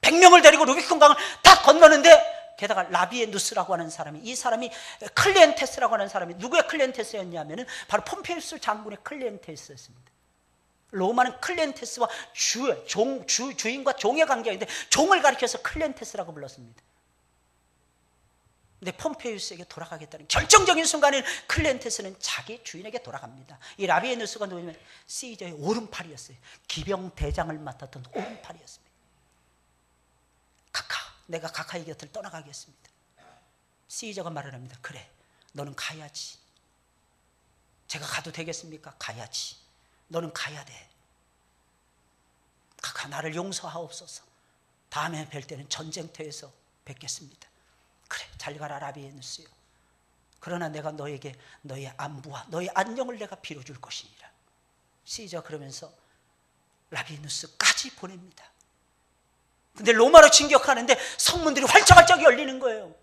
100명을 데리고 루비콘 강을 다 건너는데, 게다가 라비에누스라고 하는 사람이, 이 사람이 클리엔테스라고 하는 사람이, 누구의 클리엔테스였냐면은 바로 폼페이우스 장군의 클리엔테스였습니다. 로마는 클리엔테스와 주인과 종의 관계인데, 종을 가리켜서 클리엔테스라고 불렀습니다. 근데 폼페이우스에게 돌아가겠다는 결정적인 순간에 클리엔테스는 자기 주인에게 돌아갑니다. 이 라비에누스가 누구냐면 시저의 오른팔이었어요. 기병 대장을 맡았던 오른팔이었습니다. 내가 가카의 곁을 떠나가겠습니다. 시저가 말을 합니다. 그래, 너는 가야지. 제가 가도 되겠습니까? 가야지. 너는 가야 돼. 가카, 나를 용서하옵소서. 다음에 뵐 때는 전쟁터에서 뵙겠습니다. 그래, 잘 가라 라비에누스요. 그러나 내가 너에게 너의 안부와 너의 안녕을 내가 빌어줄 것이니라. 시저 그러면서 라비에누스까지 보냅니다. 근데 로마로 진격하는데 성문들이 활짝활짝 열리는 거예요.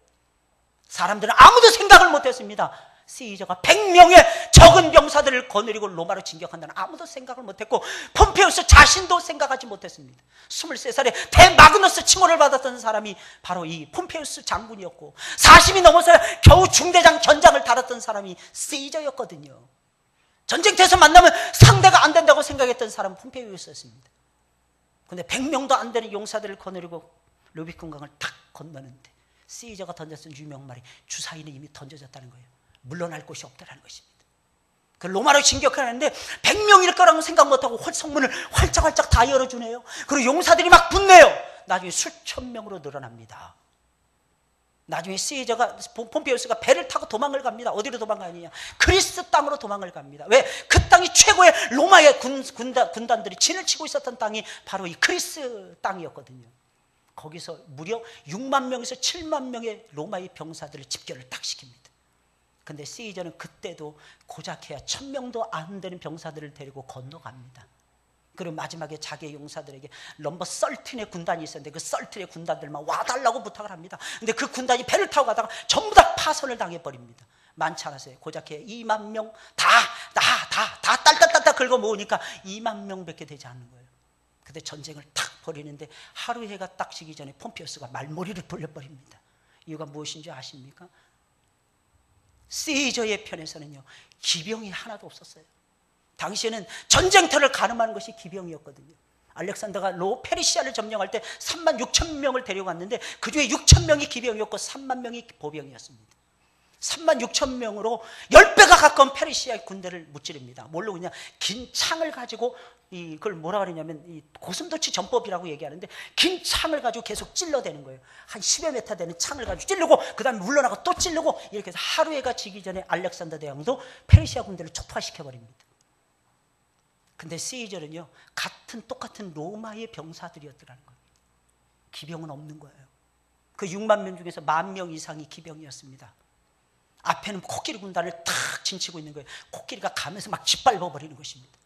사람들은 아무도 생각을 못했습니다. 시저가 100명의 적은 병사들을 거느리고 로마로 진격한다는 아무도 생각을 못했고, 폼페이우스 자신도 생각하지 못했습니다. 23살에 대마그너스 칭호를 받았던 사람이 바로 이 폼페이우스 장군이었고, 40이 넘어서야 겨우 중대장 견장을 달았던 사람이 시저였거든요. 전쟁터에서 만나면 상대가 안 된다고 생각했던 사람은 폼페이우스였습니다. 근데 100명도 안 되는 용사들을 거느리고 루비콘 강을 탁 건너는데, 시저가 던졌던 유명말이 주사위는 이미 던져졌다는 거예요. 물러날 곳이 없다는 것입니다. 그 로마로 진격하는데 100명일 거라고 생각 못하고 성문을 활짝활짝 다 열어주네요. 그리고 용사들이 막 붙네요. 나중에 수천 명으로 늘어납니다. 나중에 시저가, 폼페이우스가 배를 타고 도망을 갑니다. 어디로 도망가느냐? 그리스 땅으로 도망을 갑니다. 왜? 그 땅이 최고의 로마의 군단들이 진을 치고 있었던 땅이 바로 이 그리스 땅이었거든요. 거기서 무려 6만 명에서 7만 명의 로마의 병사들을 집결을 딱 시킵니다. 근데 시저는 그때도 고작해야 1000명도 안 되는 병사들을 데리고 건너갑니다. 그리고 마지막에 자기의 용사들에게 넘버 13의 군단이 있었는데, 그 13의 군단들만 와달라고 부탁을 합니다. 근데 그 군단이 배를 타고 가다가 전부 다 파선을 당해버립니다. 많지 않았어요. 고작해야 2만 명 다 딸딸딸딸 긁어 모으니까 2만 명밖에 되지 않는 거예요. 근데 전쟁을 탁 벌이는데 하루 해가 딱 지기 전에 폼페이우스가 말머리를 돌려버립니다. 이유가 무엇인지 아십니까? 시저의 편에서는요, 기병이 하나도 없었어요. 당시에는 전쟁터를 가늠하는 것이 기병이었거든요. 알렉산더가 페르시아를 점령할 때 3만 6천 명을 데려갔는데 그 중에 6천 명이 기병이었고 3만 명이 보병이었습니다. 3만 6천 명으로 10배가 가까운 페르시아의 군대를 무찌릅니다. 뭘로 그냥 긴 창을 가지고, 그걸 뭐라 그러냐면 이 고슴도치 전법이라고 얘기하는데, 긴 창을 가지고 계속 찔러대는 거예요. 한 10여 메타 되는 창을 가지고 찌르고 그 다음에 물러나고 또 찌르고, 이렇게 해서 하루해가 지기 전에 알렉산더 대왕도 페르시아 군대를 촉발시켜버립니다. 근데 시저는요, 똑같은 로마의 병사들이었더라는 거예요. 기병은 없는 거예요. 그 6만 명 중에서 1만 명 이상이 기병이었습니다. 앞에는 코끼리 군단을 탁 진치고 있는 거예요. 코끼리가 가면서 막 짓밟아버리는 것입니다.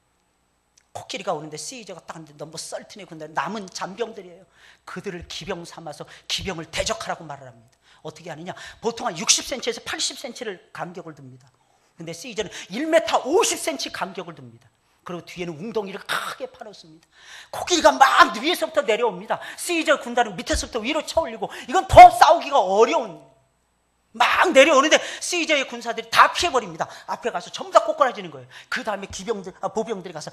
코끼리가 오는데 시저가 딱 넘버 13의 군단, 남은 잔병들이에요. 그들을 기병 삼아서 기병을 대적하라고 말을 합니다. 어떻게 하느냐? 보통 한 60cm에서 80cm를 간격을 둡니다. 근데 시저는 1m 50cm 간격을 둡니다. 그리고 뒤에는 웅덩이를 크게 파놓습니다. 코끼리가 막 위에서부터 내려옵니다. 시저 군단은 밑에서부터 위로 쳐올리고, 이건 더 싸우기가 어려운, 막 내려오는데 시저의 군사들이 다 피해버립니다. 앞에 가서 전부 다 꼬꾸라지는 거예요. 그 다음에 보병들이 가서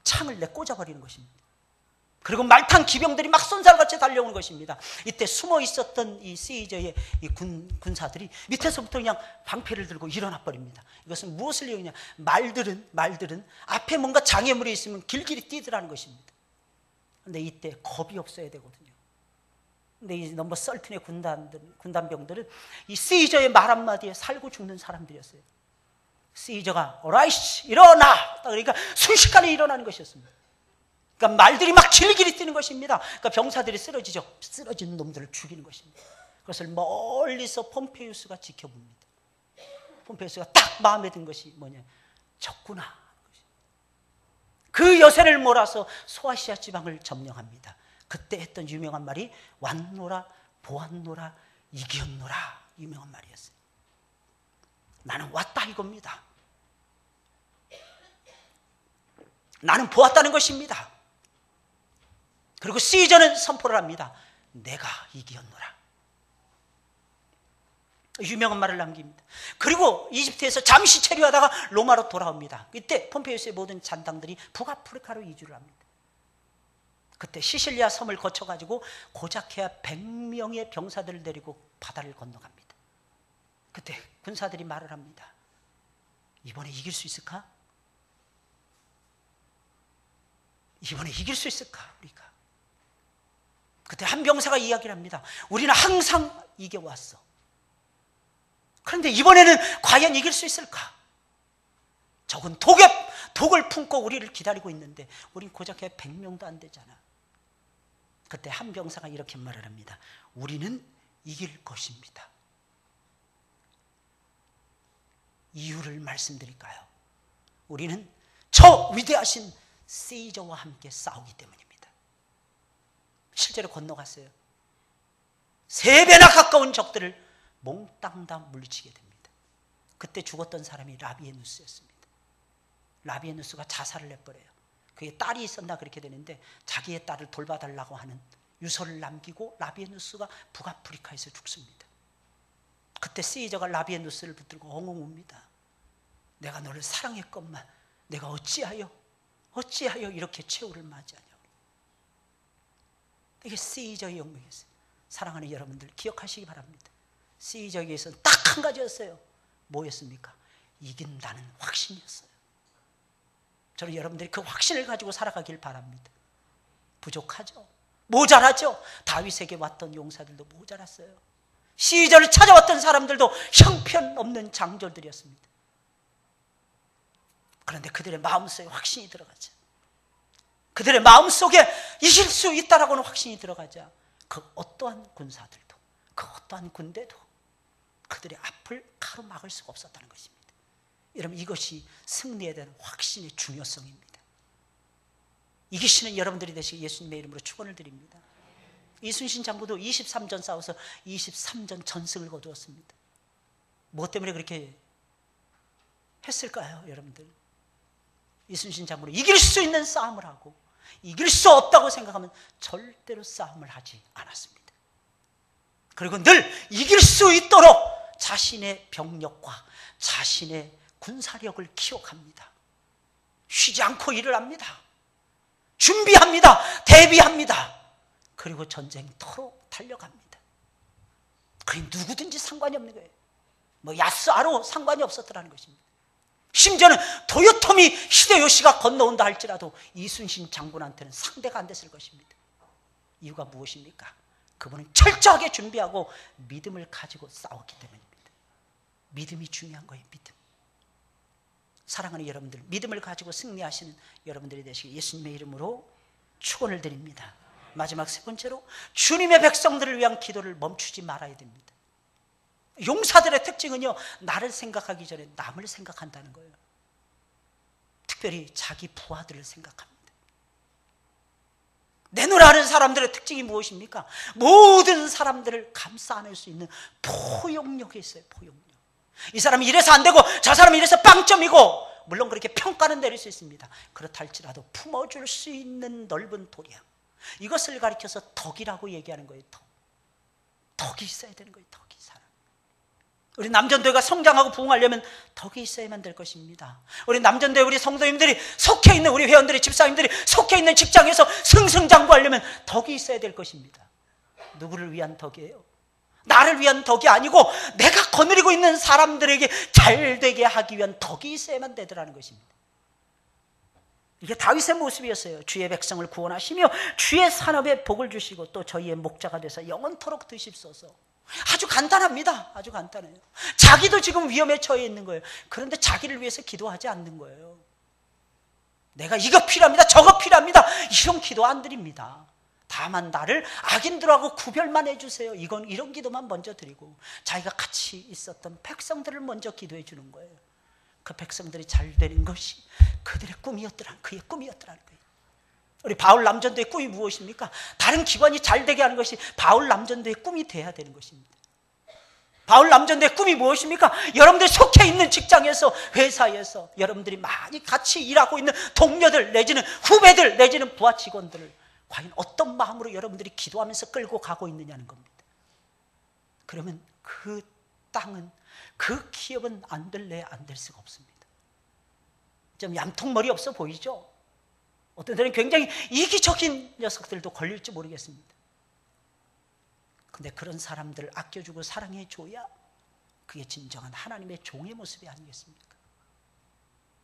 창을 꽂아버리는 것입니다. 그리고 말탄 기병들이 막 쏜살같이 달려오는 것입니다. 이때 숨어 있었던 이 시저의 이 군사들이 밑에서부터 그냥 방패를 들고 일어나 버립니다. 이것은 무엇을 얘기하냐? 말들은 앞에 뭔가 장애물이 있으면 길길이 뛰더라는 것입니다. 근데 이때 겁이 없어야 되거든요. 근데 이 넘버 13의 군단병들은 이 시저의 말 한마디에 살고 죽는 사람들이었어요. 시저가 오라이씨 일어나! 그러니까 순식간에 일어나는 것이었습니다. 그러니까 말들이 막 길길이 뛰는 것입니다. 그러니까 병사들이 쓰러지죠. 쓰러진 놈들을 죽이는 것입니다. 그것을 멀리서 폼페이우스가 지켜봅니다. 폼페이우스가 딱 마음에 든 것이 뭐냐? 적구나. 그 여세를 몰아서 소아시아 지방을 점령합니다. 그때 했던 유명한 말이 왔노라 보았노라 이겼노라, 유명한 말이었어요. 나는 왔다 이겁니다. 나는 보았다는 것입니다. 그리고 시저는 선포를 합니다. 내가 이겼노라. 유명한 말을 남깁니다. 그리고 이집트에서 잠시 체류하다가 로마로 돌아옵니다. 이때 폼페이우스의 모든 잔당들이 북아프리카로 이주를 합니다. 그때 시실리아 섬을 거쳐가지고 고작해야 100명의 병사들을 데리고 바다를 건너갑니다. 그때 군사들이 말을 합니다. 이번에 이길 수 있을까? 이번에 이길 수 있을까 우리가? 그때 한 병사가 이야기를 합니다. 우리는 항상 이겨왔어. 그런데 이번에는 과연 이길 수 있을까? 적은 독을 품고 우리를 기다리고 있는데 우린 고작해 100명도 안 되잖아. 그때 한 병사가 이렇게 말을 합니다. 우리는 이길 것입니다. 이유를 말씀드릴까요? 우리는 저 위대하신 시저와 함께 싸우기 때문입니다. 실제로 건너갔어요. 3배나 가까운 적들을 몽땅 다 물리치게 됩니다. 그때 죽었던 사람이 라비에누스였습니다. 라비에누스가 자살을 해버려요. 그게 딸이 있었나 그렇게 되는데 자기의 딸을 돌봐달라고 하는 유서를 남기고 라비에누스가 북아프리카에서 죽습니다. 그때 시저가 라비에누스를 붙들고 엉엉 웁니다. 내가 너를 사랑했건만 내가 어찌하여 이렇게 최후를 맞이하냐. 이게 시저의 영광이었어요. 사랑하는 여러분들 기억하시기 바랍니다. 시저에게서는 딱 한 가지였어요. 뭐였습니까? 이긴다는 확신이었어요. 저는 여러분들이 그 확신을 가지고 살아가길 바랍니다. 부족하죠? 모자라죠? 다윗에게 왔던 용사들도 모자랐어요. 시저를 찾아왔던 사람들도 형편없는 장졸들이었습니다. 그런데 그들의 마음속에 확신이 들어가자, 그들의 마음속에 이길 수 있다라고는 확신이 들어가자 그 어떠한 군사들도 그 어떠한 군대도 그들의 앞을 가로막을 수가 없었다는 것입니다. 여러분, 이것이 승리에 대한 확신의 중요성입니다. 이기시는 여러분들이 되시기 예수님의 이름으로 축원을 드립니다. 이순신 장군도 23전 싸워서 23전 전승을 거두었습니다. 무엇 때문에 그렇게 했을까요, 여러분들? 이순신 장군은 이길 수 있는 싸움을 하고 이길 수 없다고 생각하면 절대로 싸움을 하지 않았습니다. 그리고 늘 이길 수 있도록 자신의 병력과 자신의 군사력을 키워갑니다. 쉬지 않고 일을 합니다. 준비합니다. 대비합니다. 그리고 전쟁터로 달려갑니다. 그게 누구든지 상관이 없는 거예요. 뭐 야스아로 상관이 없었더라는 것입니다. 심지어는 도요토미 히데요시가 건너온다 할지라도 이순신 장군한테는 상대가 안 됐을 것입니다. 이유가 무엇입니까? 그분은 철저하게 준비하고 믿음을 가지고 싸웠기 때문입니다. 믿음이 중요한 거예요. 믿음. 사랑하는 여러분들, 믿음을 가지고 승리하시는 여러분들이 되시기 예수님의 이름으로 축원을 드립니다. 마지막 세 번째로, 주님의 백성들을 위한 기도를 멈추지 말아야 됩니다. 용사들의 특징은요, 나를 생각하기 전에 남을 생각한다는 거예요. 특별히 자기 부하들을 생각합니다. 내놓으라는 사람들의 특징이 무엇입니까? 모든 사람들을 감싸 안을 수 있는 포용력이 있어요. 포용력. 이 사람이 이래서 안 되고 저 사람이 이래서 빵점이고, 물론 그렇게 평가는 내릴 수 있습니다. 그렇다 할지라도 품어줄 수 있는 넓은 도량, 이것을 가리켜서 덕이라고 얘기하는 거예요. 덕이 있어야 되는 거예요. 덕이. 사람, 우리 남전도회가 성장하고 부흥하려면 덕이 있어야만 될 것입니다. 우리 남전도회 우리 성도님들이 속해 있는, 우리 회원들이, 집사님들이 속해 있는 직장에서 승승장구하려면 덕이 있어야 될 것입니다. 누구를 위한 덕이에요? 나를 위한 덕이 아니고 내가 거느리고 있는 사람들에게 잘 되게 하기 위한 덕이 있어야만 되더라는 것입니다. 이게 다윗의 모습이었어요. 주의 백성을 구원하시며 주의 산업에 복을 주시고 또 저희의 목자가 돼서 영원토록 드십소서. 아주 간단합니다. 아주 간단해요. 자기도 지금 위험에 처해 있는 거예요. 그런데 자기를 위해서 기도하지 않는 거예요. 내가 이거 필요합니다, 저거 필요합니다, 이런 기도 안 드립니다. 다만 나를 악인들하고 구별만 해주세요. 이런 기도만 먼저 드리고, 자기가 같이 있었던 백성들을 먼저 기도해 주는 거예요. 그 백성들이 잘 되는 것이 그들의 꿈이었더라는, 그의 꿈이었더라는 거예요. 우리 바울 남전도의 꿈이 무엇입니까? 다른 기관이 잘 되게 하는 것이 바울 남전도의 꿈이 돼야 되는 것입니다. 바울 남전도의 꿈이 무엇입니까? 여러분들이 속해 있는 직장에서, 회사에서 여러분들이 많이 같이 일하고 있는 동료들 내지는 후배들 내지는 부하 직원들을 과연 어떤 마음으로 여러분들이 기도하면서 끌고 가고 있느냐는 겁니다. 그러면 그 땅은, 그 기업은 안 될래 안 될 수가 없습니다. 좀 얌통머리 없어 보이죠? 어떤 때는 굉장히 이기적인 녀석들도 걸릴지 모르겠습니다. 근데 그런 사람들을 아껴주고 사랑해줘야 그게 진정한 하나님의 종의 모습이 아니겠습니까?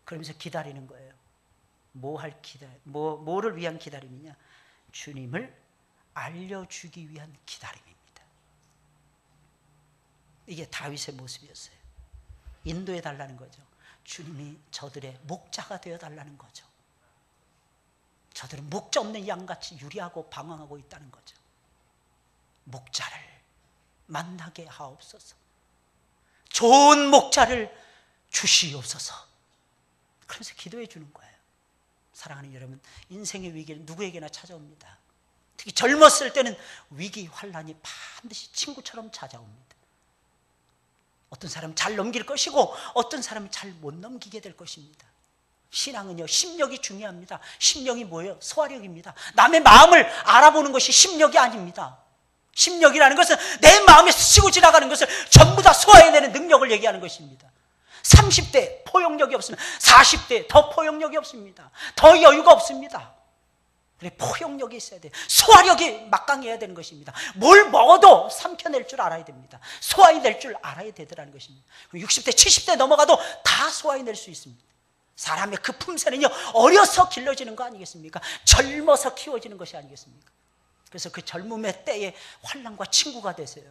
그러면서 기다리는 거예요. 뭐를 위한 기다림이냐? 주님을 알려주기 위한 기다림입니다. 이게 다윗의 모습이었어요. 인도해 달라는 거죠. 주님이 저들의 목자가 되어 달라는 거죠. 저들은 목자 없는 양같이 유리하고 방황하고 있다는 거죠. 목자를 만나게 하옵소서. 좋은 목자를 주시옵소서. 그래서 기도해 주는 거예요. 사랑하는 여러분, 인생의 위기는 누구에게나 찾아옵니다. 특히 젊었을 때는 위기, 환난이 반드시 친구처럼 찾아옵니다. 어떤 사람은 잘 넘길 것이고 어떤 사람은 잘 못 넘기게 될 것입니다. 신앙은요, 심력이 중요합니다. 심력이 뭐예요? 소화력입니다. 남의 마음을 알아보는 것이 심력이 아닙니다. 심력이라는 것은 내 마음에 스치고 지나가는 것을 전부 다 소화해내는 능력을 얘기하는 것입니다. 30대 포용력이 없으면 40대 더 포용력이 없습니다. 더 여유가 없습니다. 그래, 포용력이 있어야 돼요. 소화력이 막강해야 되는 것입니다. 뭘 먹어도 삼켜낼 줄 알아야 됩니다. 소화해낼 줄 알아야 되더라는 것입니다. 60대 70대 넘어가도 다 소화해낼 수 있습니다. 사람의 그 품새는요, 어려서 길러지는 거 아니겠습니까? 젊어서 키워지는 것이 아니겠습니까? 그래서 그 젊음의 때에 환난과 친구가 되세요.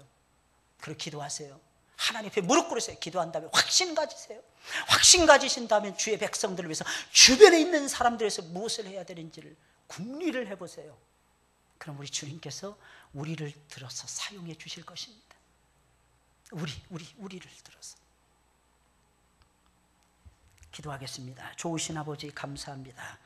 그렇게 기도하세요. 하나님 앞에 무릎 꿇으세요. 기도한 다음에 확신 가지세요. 확신 가지신 다음에 주의 백성들을 위해서 주변에 있는 사람들에서 무엇을 해야 되는지를 궁리를 해보세요. 그럼 우리 주님께서 우리를 들어서 사용해 주실 것입니다. 우리를 들어서. 기도하겠습니다. 좋으신 아버지 감사합니다.